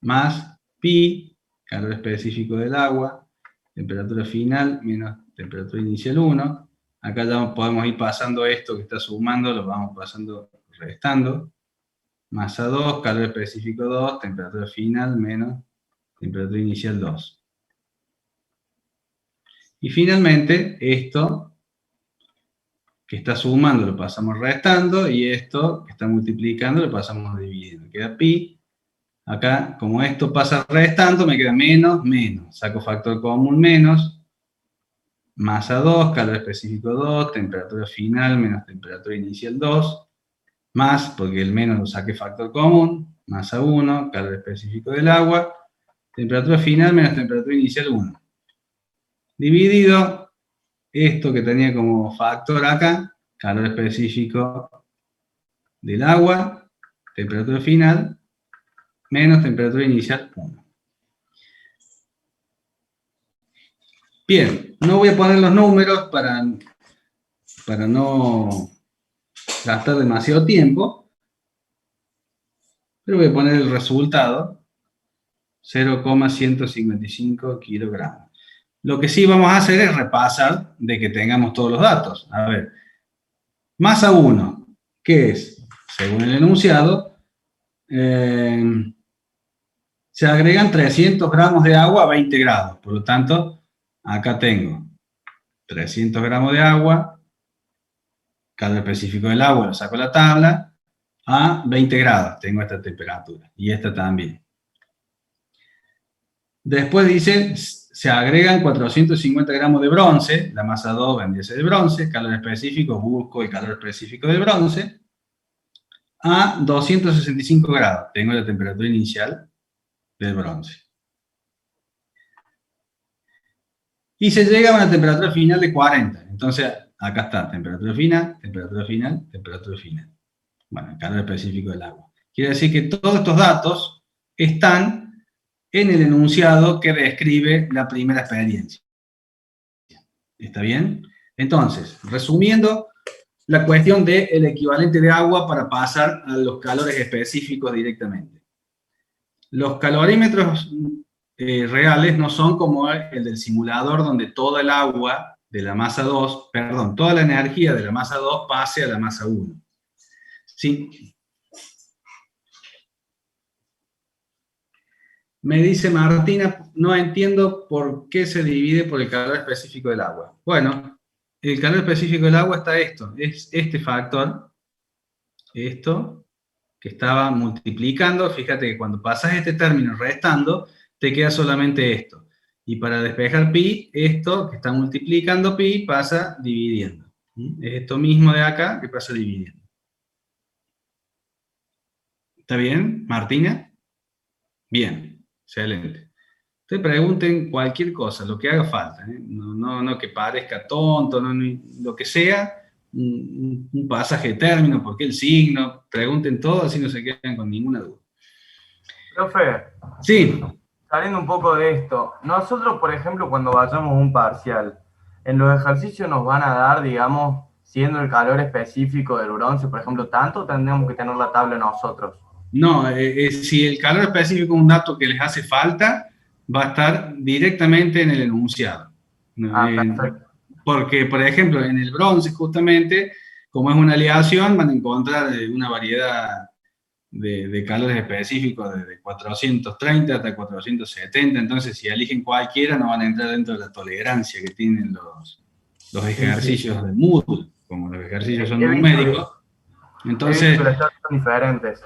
más pi, calor específico del agua, temperatura final menos temperatura inicial 1. Acá ya podemos ir pasando esto que está sumando, lo vamos pasando restando. Masa 2, calor específico 2, temperatura final menos temperatura inicial 2. Y finalmente, esto que está sumando lo pasamos restando, y esto que está multiplicando lo pasamos dividiendo. Queda pi. Acá, como esto pasa restando, me queda menos, menos. Saco factor común menos. Masa 2, calor específico 2, temperatura final menos temperatura inicial 2. Más, porque el menos lo saqué factor común, masa 1, calor específico del agua, temperatura final menos temperatura inicial 1. Dividido esto que tenía como factor acá, calor específico del agua, temperatura final, menos temperatura inicial 1. Bien, no voy a poner los números para no gastar demasiado tiempo, pero voy a poner el resultado, 0,155 kilogramos. Lo que sí vamos a hacer es repasar de que tengamos todos los datos. A ver, masa 1, ¿qué es? Según el enunciado, se agregan 300 gramos de agua a 20 grados. Por lo tanto, acá tengo 300 gramos de agua, calor específico del agua, lo saco de la tabla, a 20 grados. Tengo esta temperatura y esta también. Después dice, se agregan 450 gramos de bronce, la masa 2 vendría a ser de bronce, calor específico, busco el calor específico del bronce, a 265 grados. Tengo la temperatura inicial del bronce. Y se llega a una temperatura final de 40. Entonces, acá está, temperatura final, temperatura final, temperatura final. Bueno, el calor específico del agua. Quiere decir que todos estos datos están en el enunciado que describe la primera experiencia. ¿Está bien? Entonces, resumiendo, la cuestión del equivalente de agua para pasar a los calores específicos directamente. Los calorímetros reales no son como el del simulador, donde toda el agua de la masa 2, perdón, toda la energía de la masa 2 pase a la masa 1. ¿Sí? Me dice Martina, no entiendo por qué se divide por el calor específico del agua. Bueno, el calor específico del agua está esto, es este factor, esto, que estaba multiplicando. Fíjate que cuando pasas este término restando, te queda solamente esto. Y para despejar pi, esto que está multiplicando pi pasa dividiendo. Es esto mismo de acá que pasa dividiendo. ¿Está bien, Martina? Bien, excelente. Ustedes pregunten cualquier cosa, lo que haga falta. No que parezca tonto, lo que sea, un pasaje de término, por qué el signo, pregunten todo, así no se quedan con ninguna duda. Profe, Sí. saliendo un poco de esto, nosotros, por ejemplo, cuando vayamos a un parcial, en los ejercicios nos van a dar, digamos, siendo el calor específico del bronce, por ejemplo, ¿tanto tendríamos que tener la tabla nosotros? No, si el calor específico es un dato que les hace falta, va a estar directamente en el enunciado. Perfecto. Porque, por ejemplo, en el bronce, justamente, como es una aleación, van a encontrar una variedad de calores específicos desde 430 hasta 470, entonces si eligen cualquiera no van a entrar dentro de la tolerancia que tienen los ejercicios de Moodle, como los ejercicios son numéricos. Entonces, he visto que las tablas son diferentes.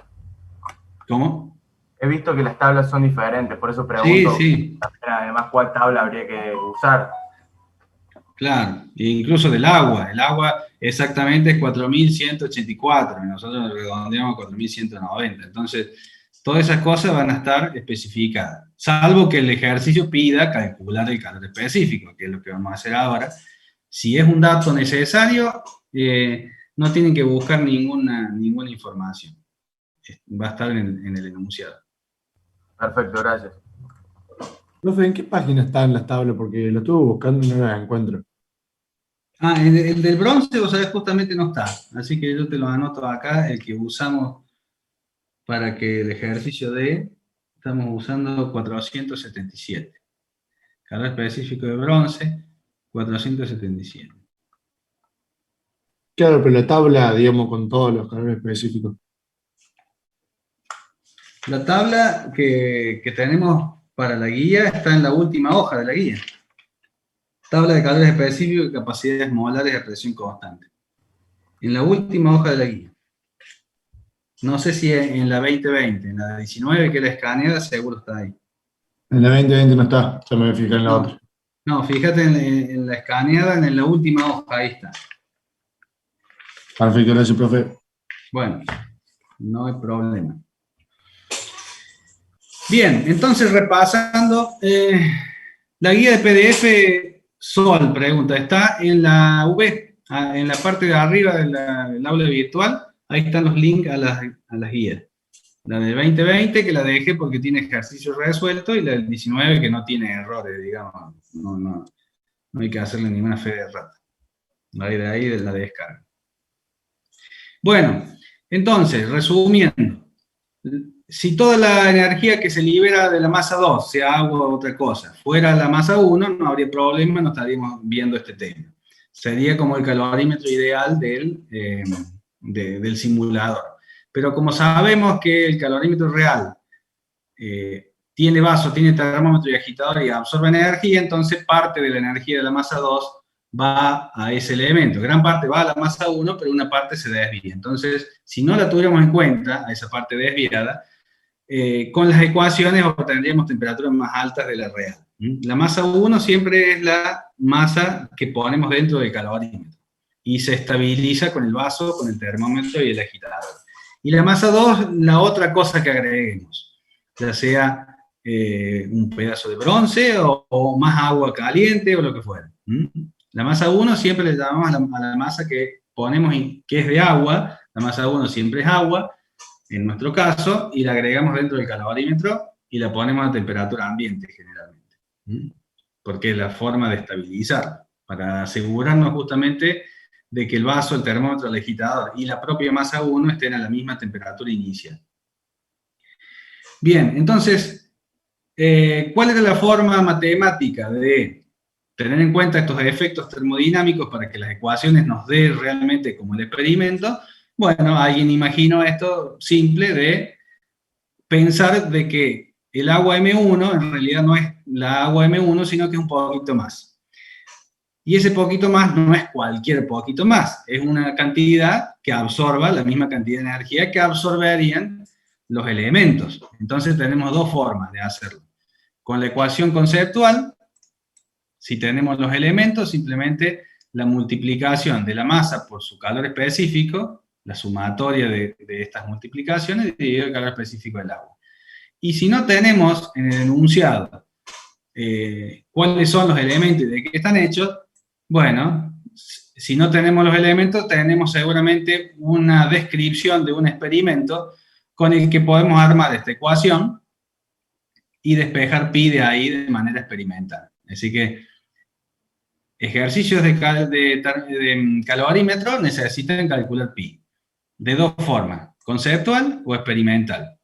¿cómo? He visto que las tablas son diferentes, por eso pregunto, Sí. además, ¿cuál tabla habría que usar? Claro, e incluso del agua. El agua exactamente es 4184, y nosotros redondeamos a 4190. Entonces, todas esas cosas van a estar especificadas, salvo que el ejercicio pida calcular el calor específico, que es lo que vamos a hacer ahora. Si es un dato necesario, no tienen que buscar ninguna información. Va a estar en el enunciado. Perfecto, gracias. Profe, ¿en qué página están las tablas? Porque lo estuve buscando y no las encuentro. El del bronce, vos sabés, justamente no está. Así que yo te lo anoto acá, el que usamos para que el ejercicio estamos usando 477. Calor específico de bronce, 477. Claro, pero la tabla, digamos, con todos los calores específicos. La tabla que tenemos para la guía está en la última hoja de la guía. Tabla de calores específicos y capacidades molares de presión constante. En la última hoja de la guía. No sé si en la 2020, en la 19, que es la escaneada, seguro está ahí. En la 2020 no está, ya me voy a fijar en la otra. No, fíjate en la escaneada, en la última hoja, ahí está. Perfecto, gracias, profe. Bueno, no hay problema. Bien, entonces repasando, la guía de PDF Sol, pregunta, está en la V, en la parte de arriba del aula virtual, Ahí están los links a las guías. La del 2020 que la dejé porque tiene ejercicio resuelto y la del 19 que no tiene errores, digamos. No hay que hacerle ninguna fe de rata. Ahí de ahí la descarga. Bueno, entonces, resumiendo. Si toda la energía que se libera de la masa 2, sea agua o otra cosa, fuera la masa 1, no habría problema, no estaríamos viendo este tema. Sería como el calorímetro ideal del simulador. Pero como sabemos que el calorímetro real tiene vaso, tiene termómetro y agitador y absorbe energía, entonces parte de la energía de la masa 2 va a ese elemento. Gran parte va a la masa 1, pero una parte se desvía. Entonces, si no la tuviéramos en cuenta, a esa parte desviada, con las ecuaciones obtendríamos temperaturas más altas de la real. La masa 1 siempre es la masa que ponemos dentro del calorímetro y se estabiliza con el vaso, con el termómetro y el agitador. Y la masa 2, la otra cosa que agreguemos, ya sea un pedazo de bronce o más agua caliente o lo que fuera. La masa 1 siempre le llamamos a la masa que ponemos, que es de agua. La masa 1 siempre es agua, en nuestro caso, y la agregamos dentro del calorímetro y la ponemos a temperatura ambiente generalmente. Porque es la forma de estabilizar, para asegurarnos justamente de que el vaso, el termómetro, el agitador y la propia masa 1 estén a la misma temperatura inicial. Bien, entonces, ¿cuál era la forma matemática de tener en cuenta estos efectos termodinámicos para que las ecuaciones nos den realmente como el experimento? Bueno, alguien imaginó esto simple de pensar de que el agua M1 en realidad no es la agua M1, sino que es un poquito más. Y ese poquito más no es cualquier poquito más, es una cantidad que absorba la misma cantidad de energía que absorberían los elementos. Entonces tenemos dos formas de hacerlo. Con la ecuación conceptual, si tenemos los elementos, simplemente la multiplicación de la masa por su calor específico, la sumatoria de estas multiplicaciones, dividido el calor específico del agua. Y si no tenemos en el enunciado cuáles son los elementos y de qué están hechos, bueno, si no tenemos los elementos, tenemos seguramente una descripción de un experimento con el que podemos armar esta ecuación y despejar pi de ahí de manera experimental. Así que ejercicios de calorímetro necesitan calcular pi. De dos formas, conceptual o experimental.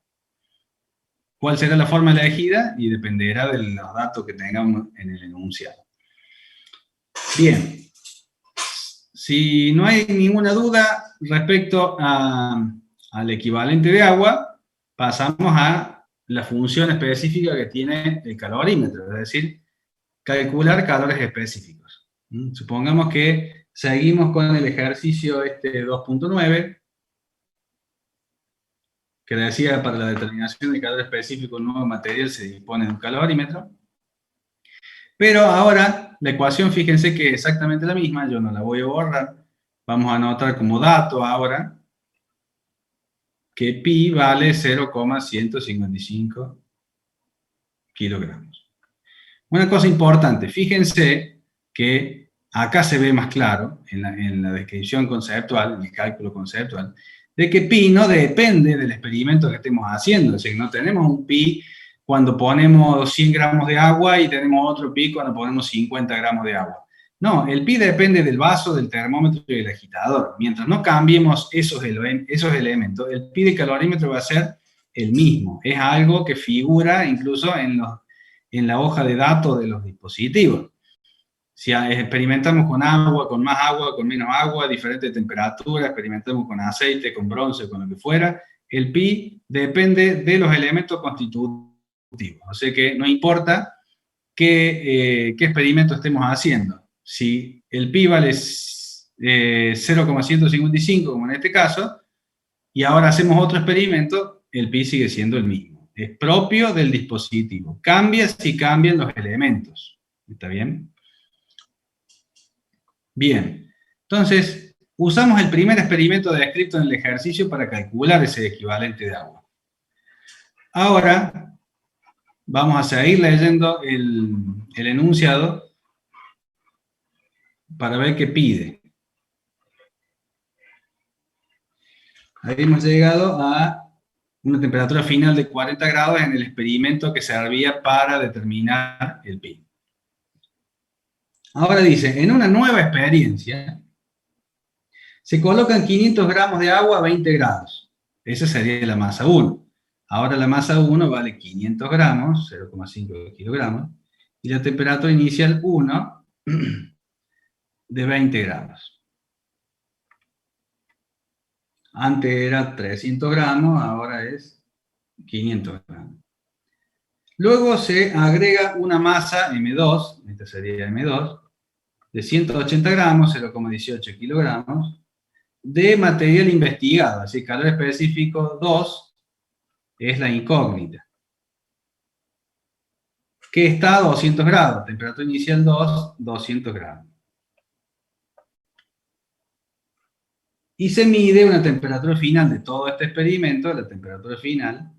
¿Cuál será la forma elegida? Y dependerá de los datos que tengamos en el enunciado. Bien. Si no hay ninguna duda respecto al equivalente de agua, pasamos a la función específica que tiene el calorímetro, es decir, calcular calores específicos. Supongamos que seguimos con el ejercicio 2.9, que decía para la determinación de calor específico un nuevo material se dispone de un calorímetro. Pero ahora la ecuación, fíjense que es exactamente la misma, yo no la voy a borrar. Vamos a anotar como dato ahora que pi vale 0,155 kilogramos. Una cosa importante, fíjense que acá se ve más claro, en la descripción conceptual, en el cálculo conceptual, de que pi no depende del experimento que estemos haciendo, es decir, no tenemos un pi cuando ponemos 100 gramos de agua y tenemos otro pi cuando ponemos 50 gramos de agua. No, el pi depende del vaso, del termómetro y del agitador. Mientras no cambiemos esos elementos, el pi de calorímetro va a ser el mismo. Es algo que figura incluso en la hoja de datos de los dispositivos. Si experimentamos con agua, con más agua, con menos agua, diferente temperatura, experimentamos con aceite, con bronce, con lo que fuera, el pi depende de los elementos constitutivos. O sea que no importa qué experimento estemos haciendo. Si el pi vale 0,155, como en este caso, y ahora hacemos otro experimento, el pi sigue siendo el mismo. Es propio del dispositivo. Cambia si cambian los elementos. ¿Está bien? Bien. Entonces, usamos el primer experimento descrito en el ejercicio para calcular ese equivalente de agua. Ahora, vamos a seguir leyendo el enunciado para ver qué pide. habíamos llegado a una temperatura final de 40 grados en el experimento que servía para determinar el pi. Ahora dice, en una nueva experiencia, se colocan 500 gramos de agua a 20 grados. Esa sería la masa 1. Ahora la masa 1 vale 500 gramos, 0,5 kilogramos, y la temperatura inicial 1 de 20 grados. Antes era 300 gramos, ahora es 500 gramos. Luego se agrega una masa M2, esta sería M2, de 180 gramos, 0,18 kilogramos, de material investigado, así calor específico 2 es la incógnita, que está a 200 grados, temperatura inicial 2, 200 grados. Y se mide una temperatura final de todo este experimento, la temperatura final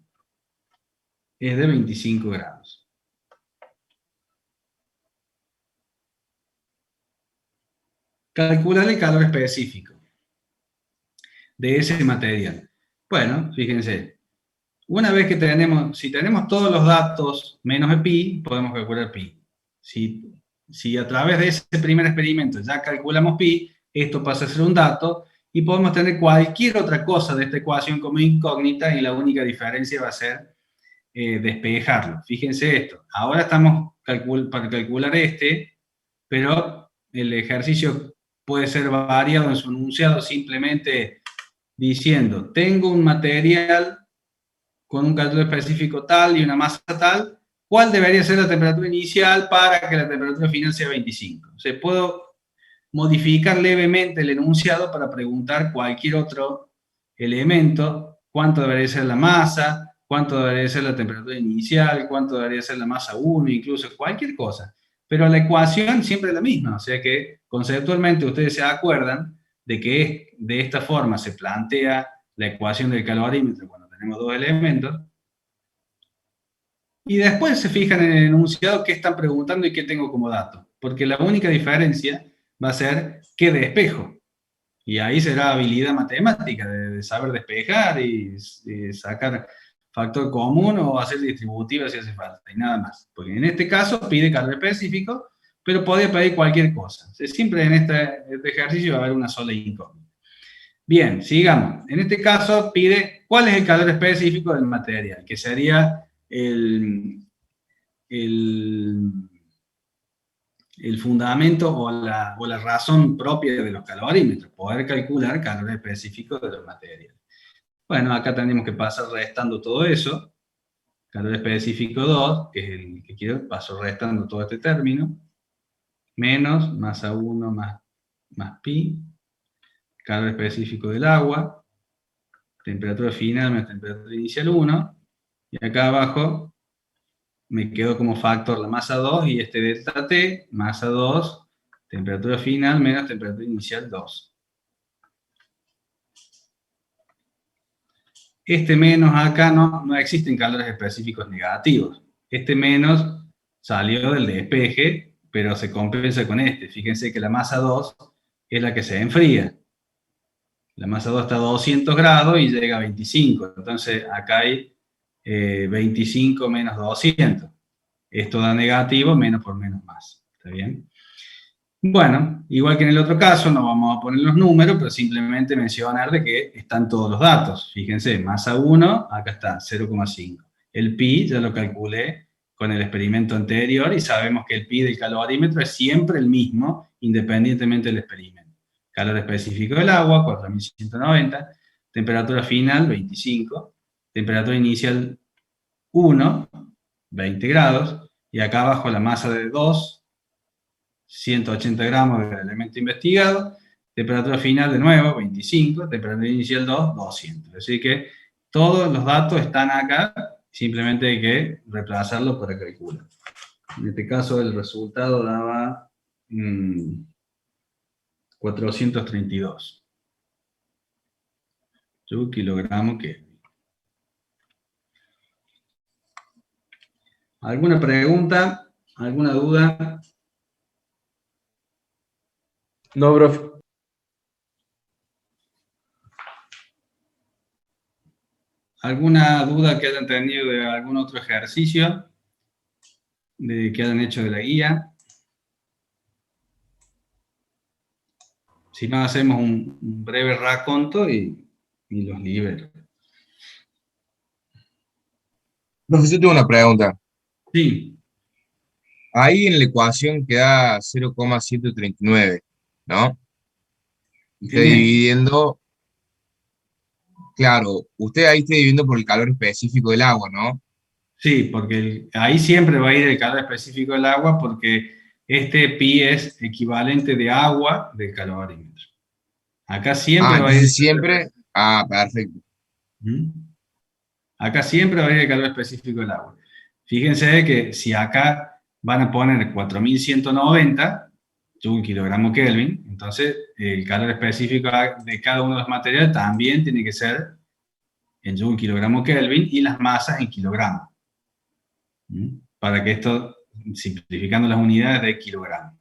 es de 25 grados. Calcular el calor específico de ese material. Bueno, fíjense, una vez que si tenemos todos los datos menos el pi, podemos calcular pi. Si a través de ese primer experimento ya calculamos pi, esto pasa a ser un dato y podemos tener cualquier otra cosa de esta ecuación como incógnita y la única diferencia va a ser despejarlo. Fíjense esto, ahora estamos para calcular pero el ejercicio puede ser variado en su enunciado simplemente diciendo, tengo un material con un calor específico tal y una masa tal, ¿cuál debería ser la temperatura inicial para que la temperatura final sea 25? O sea, puedo modificar levemente el enunciado para preguntar cualquier otro elemento, cuánto debería ser la masa, cuánto debería ser la temperatura inicial, cuánto debería ser la masa 1, incluso cualquier cosa. Pero la ecuación siempre es la misma, o sea que conceptualmente ustedes se acuerdan de que de esta forma se plantea la ecuación del calorímetro cuando tenemos dos elementos, y después se fijan en el enunciado qué están preguntando y qué tengo como dato, porque la única diferencia va a ser qué despejo, y ahí será habilidad matemática de saber despejar y sacar factor común o hacer distributiva si hace falta, y nada más, porque en este caso pide calor específico, pero podría pedir cualquier cosa. O sea, siempre en este ejercicio va a haber una sola incógnita. Bien, sigamos. En este caso pide cuál es el calor específico del material, que sería el fundamento o la razón propia de los calorímetros, poder calcular calor específico de los materiales. Bueno, acá tenemos que pasar restando todo eso. Calor específico 2, que es el que quiero, paso restando todo este término, menos masa 1 más pi, calor específico del agua, temperatura final más temperatura inicial 1, y acá abajo me quedo como factor la masa 2 y este delta T, masa 2, temperatura final menos temperatura inicial 2. Este menos acá no existen calores específicos negativos. Este menos salió del despeje, pero se compensa con este. Fíjense que la masa 2 es la que se enfría. La masa 2 está a 200 grados y llega a 25. Entonces acá hay 25 menos 200. Esto da negativo, menos por menos más. ¿Está bien? Bueno, igual que en el otro caso, no vamos a poner los números, pero simplemente mencionar de que están todos los datos. Fíjense, masa 1, acá está, 0,5. El pi ya lo calculé con el experimento anterior y sabemos que el pi del calorímetro es siempre el mismo, independientemente del experimento. Calor específico del agua, 4190. Temperatura final, 25. Temperatura inicial, 1, 20 grados. Y acá abajo la masa de 2, 180 gramos del elemento investigado, temperatura final de nuevo, 25, temperatura inicial 2, 200. Así que todos los datos están acá, simplemente hay que reemplazarlos para calcular. En este caso el resultado daba 432 kilogramos que. ¿Alguna pregunta? ¿Alguna duda? No, profe. ¿Alguna duda que hayan tenido de algún otro ejercicio que hayan hecho de la guía? Si no, hacemos un breve raconto y los libero. Profesor, tengo una pregunta. Sí, Ahí en la ecuación queda 0,139, ¿no? Está bien. dividiendo, claro, usted ahí está dividiendo por el calor específico del agua, ¿no? Sí, porque ahí siempre va a ir el calor específico del agua porque este pi es equivalente de agua del calorímetro. Acá siempre va a ir Entonces siempre, perfecto. ¿Mm? Acá siempre va a ir el calor específico del agua. Fíjense que si acá van a poner 4190 Joule kilogramo Kelvin, entonces el calor específico de cada uno de los materiales también tiene que ser en Joule kilogramo Kelvin y las masas en kilogramos. Para que esto, simplificando las unidades de kilogramos,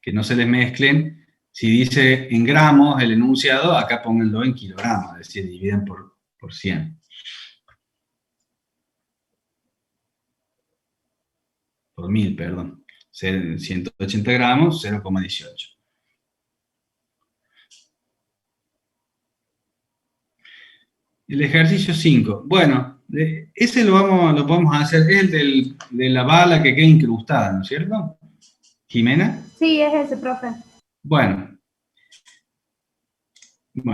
que no se les mezclen. Si dice en gramos el enunciado, acá pónganlo en kilogramos, es decir, dividen por 100. Por 1000, perdón. 180 gramos, 0,18. El ejercicio 5. Bueno, ese lo vamos a hacer, es el de la bala que queda incrustada, ¿no es cierto? ¿Jimena? Sí, es ese, profe. Bueno,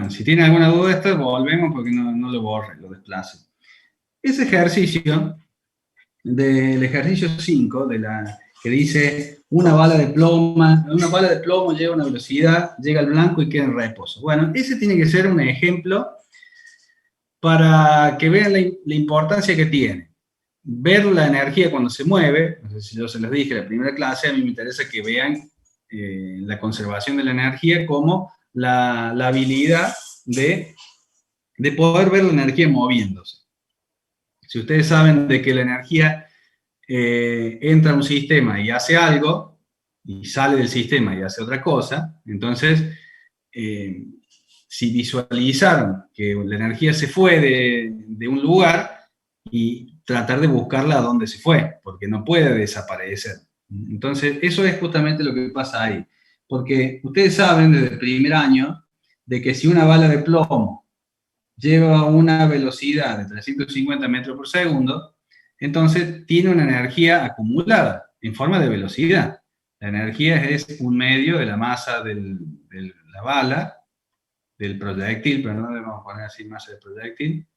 si tiene alguna duda de esto, volvemos porque no lo borre, lo desplace. Ese ejercicio, del ejercicio 5, que dice una bala de plomo lleva una velocidad, llega al blanco y queda en reposo. Bueno, ese tiene que ser un ejemplo para que vean la importancia que tiene. Ver la energía cuando se mueve, no sé si yo se los dije en la primera clase, a mí me interesa que vean la conservación de la energía como la habilidad de poder ver la energía moviéndose. Si ustedes saben de que la energía entra a un sistema y hace algo, y sale del sistema y hace otra cosa, entonces, si visualizaron que la energía se fue de un lugar, y tratar de buscarla a dónde se fue, porque no puede desaparecer. Entonces, eso es justamente lo que pasa ahí. Porque ustedes saben desde el primer año de que si una bala de plomo lleva una velocidad de 350 metros por segundo, entonces tiene una energía acumulada en forma de velocidad. La energía es un medio de la masa de la bala, del proyectil, pero no debemos poner así masa de proyectil,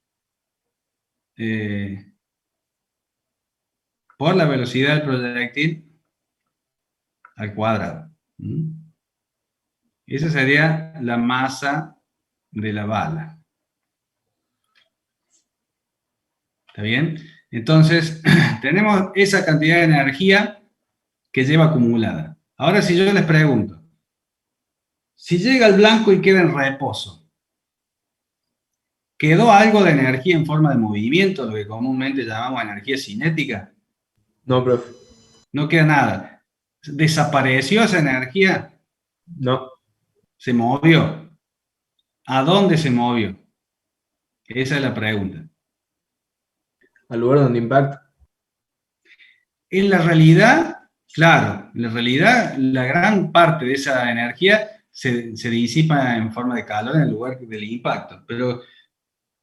por la velocidad del proyectil al cuadrado. Esa sería la masa de la bala. ¿Está bien? Entonces, tenemos esa cantidad de energía que lleva acumulada. Ahora, si yo les pregunto, si llega al blanco y queda en reposo, ¿quedó algo de energía en forma de movimiento, lo que comúnmente llamamos energía cinética? No, profe. No queda nada. ¿Desapareció esa energía? No. ¿Se movió? ¿A dónde se movió? Esa es la pregunta. Al lugar donde impacta. En la realidad, claro, en la realidad la gran parte de esa energía se disipa en forma de calor en el lugar del impacto. Pero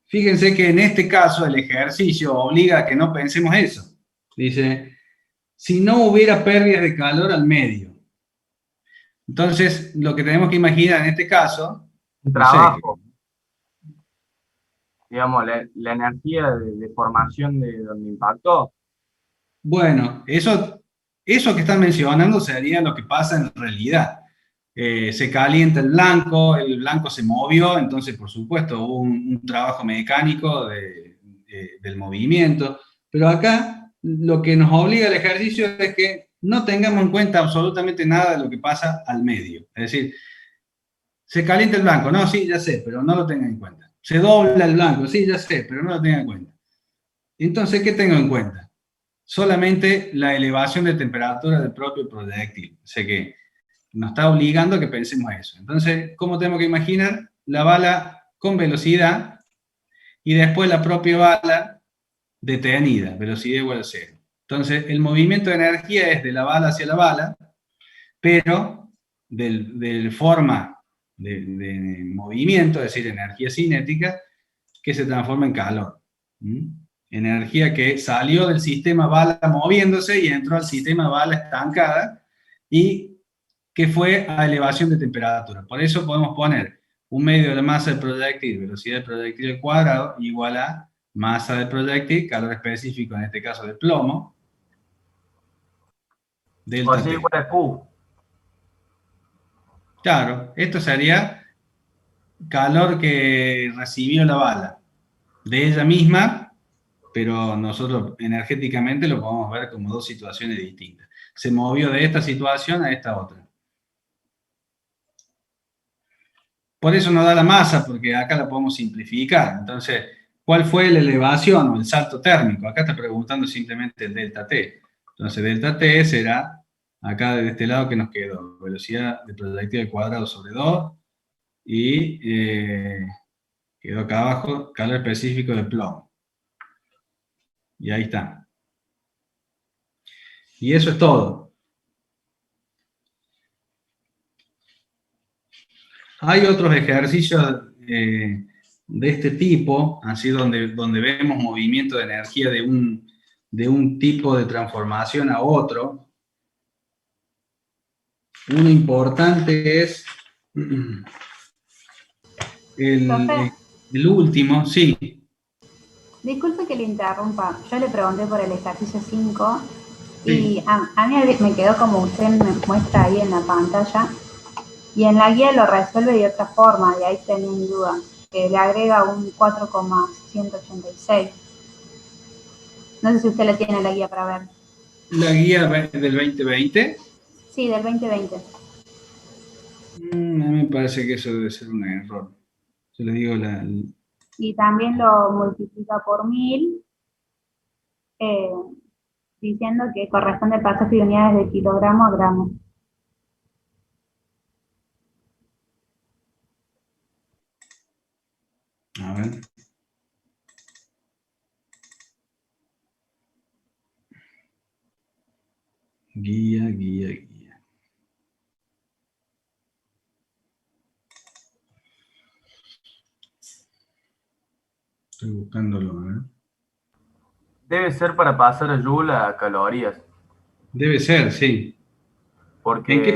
fíjense que en este caso el ejercicio obliga a que no pensemos eso. Dice, si no hubiera pérdidas de calor al medio. Entonces, lo que tenemos que imaginar en este caso... Un trabajo. Digamos, la energía de formación de donde impactó. Bueno, eso que están mencionando sería lo que pasa en realidad. Se calienta el blanco se movió, entonces por supuesto hubo un trabajo mecánico del movimiento, pero acá lo que nos obliga el ejercicio es que no tengamos en cuenta absolutamente nada de lo que pasa al medio. Es decir, se calienta el blanco, no, sí, ya sé, pero no lo tengan en cuenta. Se dobla el blanco, sí, ya sé, pero no lo tengan en cuenta. Entonces, ¿qué tengo en cuenta? Solamente la elevación de temperatura del propio proyectil. O sea que nos está obligando a que pensemos eso. Entonces, ¿cómo tenemos que imaginar? La bala con velocidad y después la propia bala detenida, velocidad igual a 0. Entonces, el movimiento de energía es de la bala hacia la bala, pero de forma de movimiento, es decir, energía cinética, que se transforma en calor. Energía que salió del sistema bala moviéndose y entró al sistema bala estancada y que fue a elevación de temperatura. Por eso podemos poner un medio de la masa del proyectil, velocidad del proyectil al cuadrado, igual a masa del proyectil, calor específico, en este caso de plomo, delta O así T. igual a Q. Claro, esto sería calor que recibió la bala de ella misma, pero nosotros energéticamente lo podemos ver como dos situaciones distintas. Se movió de esta situación a esta otra. Por eso nos da la masa, porque acá la podemos simplificar. Entonces, ¿cuál fue la elevación o el salto térmico? Acá está preguntando simplemente el delta T. Entonces, delta T será, acá de este lado que nos quedó, velocidad de proyectil al cuadrado sobre 2, y quedó acá abajo, calor específico de plomo. Y ahí está. Y eso es todo. Hay otros ejercicios de este tipo, así donde vemos movimiento de energía de un tipo de transformación a otro. Uno importante es Profe, el último, sí. disculpe que le interrumpa. Yo le pregunté por el ejercicio 5 Sí. y a mí me quedó como usted me muestra ahí en la pantalla. Y en la guía lo resuelve de otra forma, de ahí tenía mi duda, que le agrega un 4,186. No sé si usted la tiene la guía para ver. La guía del 2020. Sí, del 2020. A mí me parece que eso debe ser un error. Yo le digo Y también lo multiplica por 1000, diciendo que corresponde al pasaje de unidades de kilogramo a gramo. A ver. Guía. Estoy buscándolo, ¿eh? Debe ser para pasar a Joule a calorías. Debe ser, sí. Porque, ¿En qué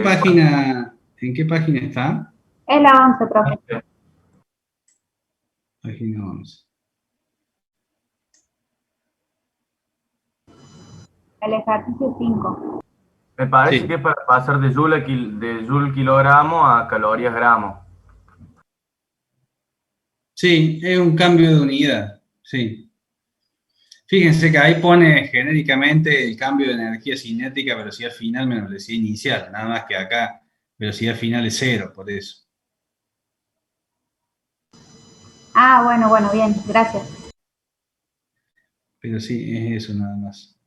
página está? Es la 11, profe. Página 11. El ejercicio 5. Me parece Sí. que es para pasar de Joule kilogramo a calorías gramo. Sí, es un cambio de unidad, sí. Fíjense que ahí pone genéricamente el cambio de energía cinética, velocidad final menos velocidad inicial, nada más que acá velocidad final es 0, por eso. Ah, bueno, bien, gracias. Pero sí, es eso nada más.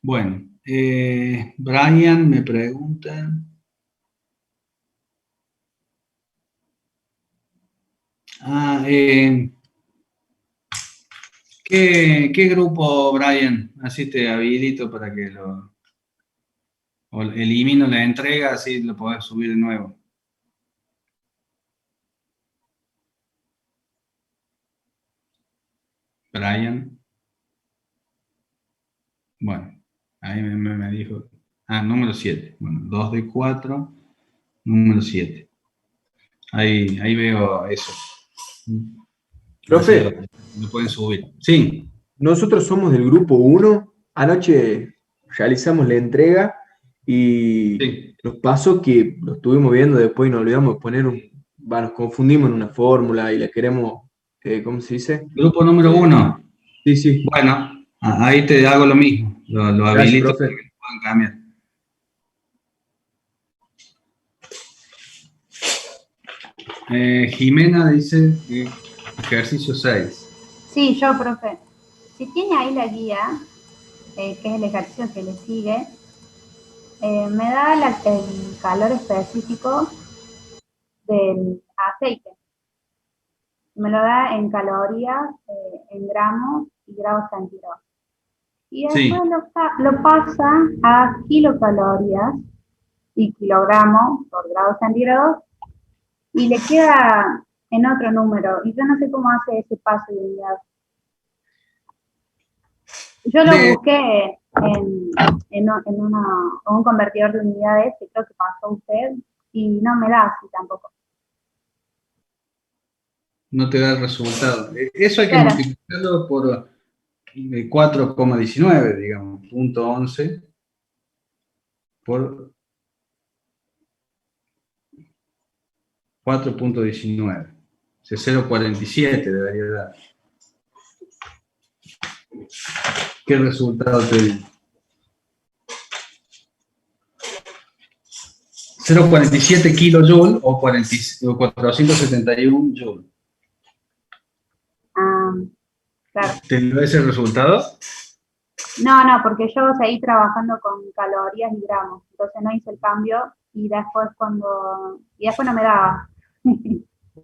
Bueno, Brian me pregunta. ¿Qué grupo, Brian? Así te habilito para que o elimino la entrega, así lo podés subir de nuevo. Brian. Bueno, ahí me dijo. Número 7. Bueno, 2 de 4, número 7. Ahí veo eso. Profe, Lo pueden subir. Sí. nosotros somos del grupo 1. Anoche realizamos la entrega y Sí. nos pasó que lo estuvimos viendo después y nos olvidamos de poner nos confundimos en una fórmula y la queremos, ¿cómo se dice? Grupo número 1. Sí. Bueno, ahí te hago lo mismo. Lo Gracias, habilito profe. para que lo puedan cambiar. Jimena dice ejercicio 6. Sí, yo, profe. Si tiene ahí la guía, que es el ejercicio que le sigue, me da el calor específico del aceite. Me lo da en calorías, en gramos y grados centígrados. Y después Sí. lo pasa a kilocalorías y kilogramos por grados centígrados y le queda en otro número. Y yo no sé cómo hace ese paso de unidad. Yo lo busqué en un convertidor de unidades que creo que pasó usted y no me da así tampoco. No te da el resultado. Eso hay que Claro. multiplicarlo por 4,19, digamos, punto 11 por 4,19. 0,47 debería dar. ¿Qué resultado te dio? 0,47 kilojoules o 471 joules. Claro. ¿Te dio ese resultado? No, porque yo seguí trabajando con calorías y gramos, entonces no hice el cambio y después no me daba.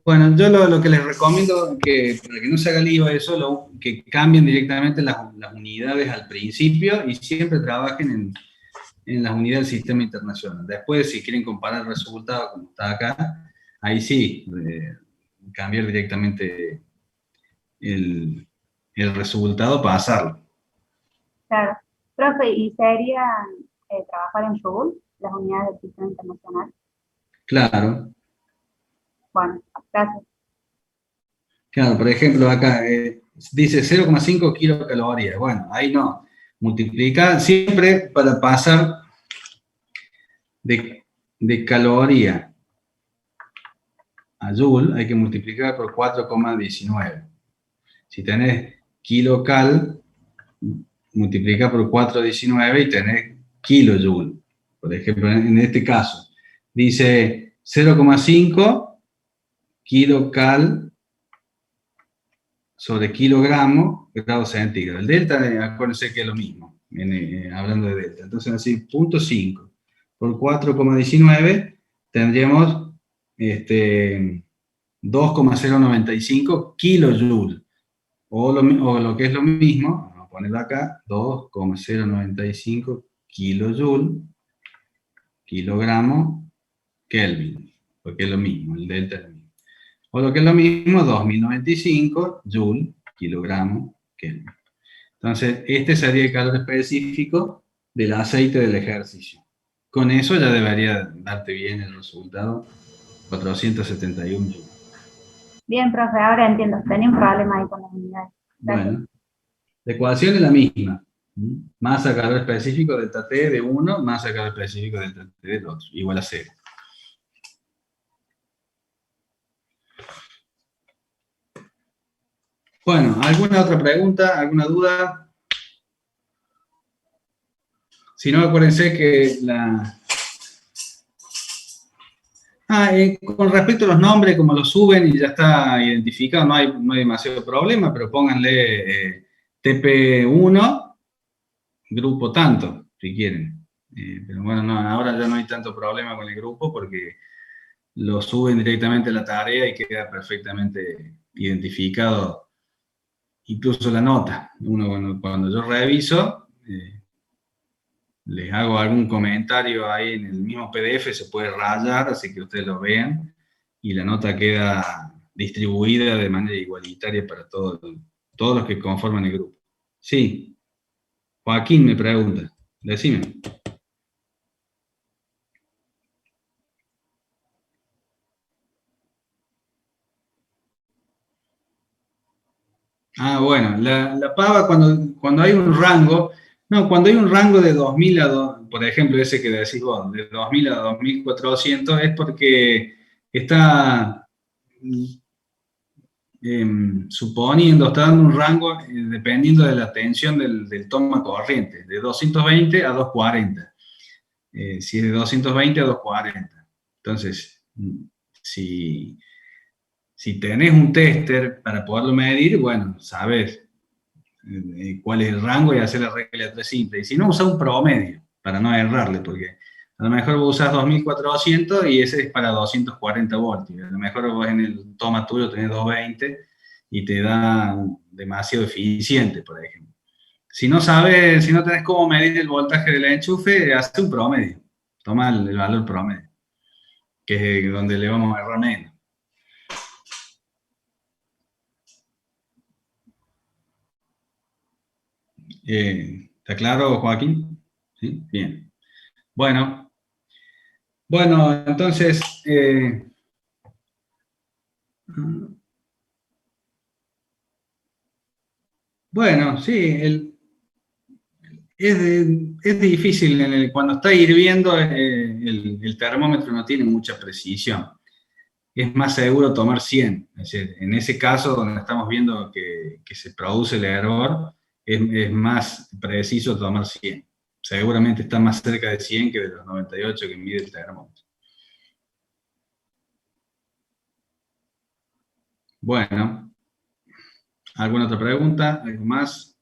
Bueno, yo lo que les recomiendo, que para que no se haga lío eso, que cambien directamente las unidades al principio y siempre trabajen en las unidades del sistema internacional. Después, si quieren comparar resultados como está acá, ahí sí, cambiar directamente el resultado para pasarlo. Claro. Profe, ¿y serían trabajar en Joule, las unidades del sistema internacional? Claro. Bueno, gracias. Claro, por ejemplo, acá dice 0,5 kilocalorías. Bueno, ahí no. Multiplica siempre para pasar de caloría a joule, hay que multiplicar por 4,19. Si tenés kilocal, multiplica por 4,19 y tenés kilojoule. Por ejemplo, en este caso, dice 0,5 kilocal sobre kilogramo, grado centígrado. El delta, acuérdense que es lo mismo, hablando de delta. Entonces, así, 0,5 por 4,19 tendríamos 2,095 kilojoules. O lo que es lo mismo, vamos a ponerlo acá, 2,095 kilojoules, kilogramo, Kelvin, porque es lo mismo, el delta es lo mismo. O lo que es lo mismo, 2095 joule, kilogramo, Kelvin. Entonces, este sería el calor específico del aceite del ejercicio. Con eso ya debería darte bien el resultado, 471 joules. Bien, profe, ahora entiendo. Tenía un problema ahí con las unidades. Gracias. Bueno, la ecuación es la misma. Masa calor específico delta T de uno, masa calor específico delta T del otro, igual a 0. Bueno, ¿alguna otra pregunta? ¿Alguna duda? Si no, acuérdense que con respecto a los nombres, como los suben y ya está identificado, no hay demasiado problema, pero pónganle TP1, grupo tanto, si quieren. Pero bueno, no, ahora ya no hay tanto problema con el grupo porque lo suben directamente a la tarea y queda perfectamente identificado, incluso la nota. Cuando yo reviso, les hago algún comentario ahí en el mismo PDF, se puede rayar, así que ustedes lo vean, y la nota queda distribuida de manera igualitaria para todos los que conforman el grupo. Sí, Joaquín me pregunta, decime. Bueno, la pava cuando hay un rango, cuando hay un rango de 2000 por ejemplo, ese que decís vos, de 2000 a 2400, es porque está suponiendo, está dando un rango dependiendo de la tensión del toma corriente, de 220 a 240. Si es de 220 a 240. Entonces, si tenés un tester para poderlo medir, bueno, sabes cuál es el rango y hacer la regla 3 simple. Y si no, usa un promedio para no errarle, porque A lo mejor vos usás 2400 y ese es para 240 voltios. A lo mejor vos en el toma tuyo tenés 220 y te da demasiado eficiente, por ejemplo. Si no sabes, si no tenés cómo medir el voltaje del enchufe, hace un promedio. Toma el valor promedio, que es donde le vamos a errar menos. ¿Está claro, Joaquín? ¿Sí? Bien. Bueno, entonces, bueno, sí, es difícil, cuando está hirviendo el termómetro no tiene mucha precisión. Es más seguro tomar 100. Es decir, en ese caso donde estamos viendo que se produce el error, es más preciso tomar 100. Seguramente está más cerca de 100 que de los 98 que mide el termómetro. Bueno, ¿alguna otra pregunta? ¿Algo más?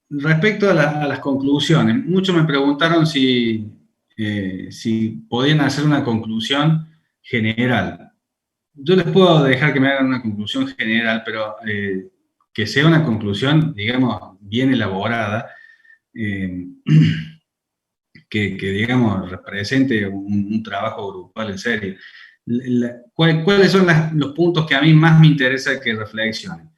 Respecto a las conclusiones, muchos me preguntaron si podían hacer una conclusión general. Yo les puedo dejar que me hagan una conclusión general, pero que sea una conclusión, digamos, bien elaborada, que digamos, represente un trabajo grupal en serio. ¿Cuáles son los puntos que a mí más me interesa que reflexionen?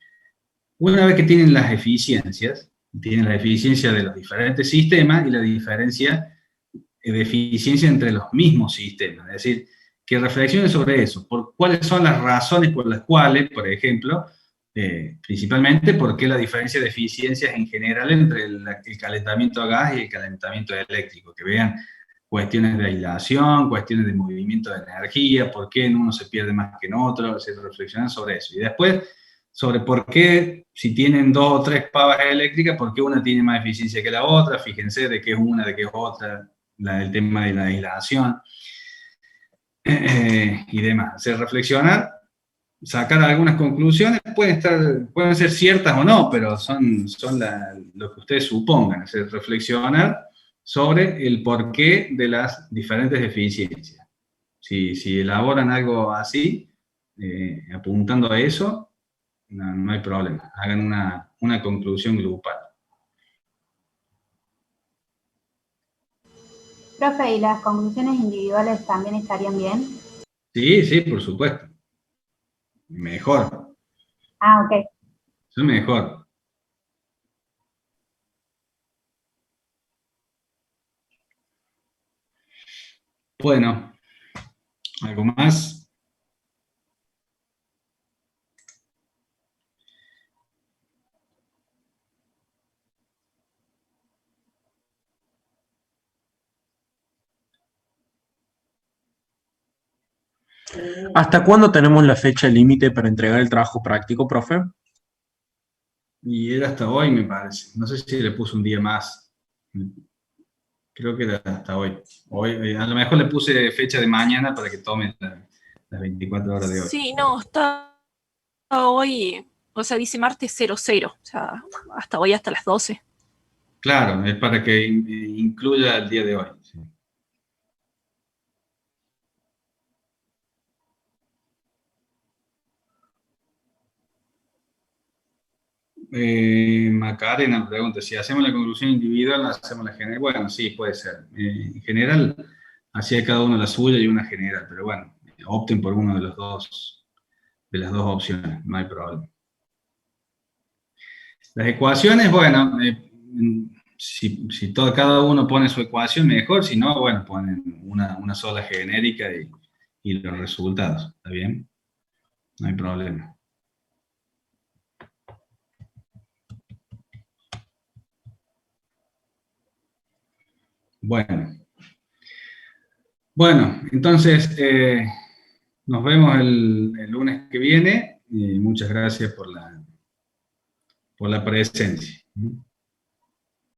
Una vez que tienen las eficiencias de los diferentes sistemas y la diferencia de eficiencia entre los mismos sistemas, es decir, que reflexionen sobre eso, por cuáles son las razones por las cuales, por ejemplo, principalmente por qué la diferencia de eficiencias en general entre el calentamiento a gas y el calentamiento eléctrico, que vean cuestiones de aislación, cuestiones de movimiento de energía, por qué en uno se pierde más que en otro, se reflexionan sobre eso. Y después, sobre por qué, si tienen 2 o 3 pavas eléctricas, por qué una tiene más eficiencia que la otra, fíjense de qué es una, de qué es otra, el tema de la aislación, y demás. Hacer reflexionar, sacar algunas conclusiones, pueden ser ciertas o no, pero son lo que ustedes supongan, hacer reflexionar sobre el porqué de las diferentes eficiencias. Si elaboran algo así, apuntando a eso, no hay problema, hagan una conclusión grupal. Profe, ¿y las conclusiones individuales también estarían bien? Sí, por supuesto. Mejor. Ah, ok. Eso es mejor. Bueno, ¿algo más? ¿Hasta cuándo tenemos la fecha límite para entregar el trabajo práctico, profe? Y era hasta hoy, me parece. No sé si le puse un día más. Creo que era hasta hoy. A lo mejor le puse fecha de mañana para que tome las 24 horas de hoy. Sí, no, está hoy, o sea, dice martes 00, o sea, hasta hoy hasta las 12. Claro, es para que incluya el día de hoy. Sí. Macarena pregunta, si hacemos la conclusión individual, hacemos la general. Bueno, sí, puede ser. En general, hacía cada uno la suya y una general, pero bueno, opten por uno de las dos opciones, no hay problema. Las ecuaciones, bueno, si cada uno pone su ecuación, mejor, si no, bueno, ponen una sola genérica y los resultados, ¿está bien? No hay problema. Bueno, entonces nos vemos el lunes que viene y muchas gracias por la presencia.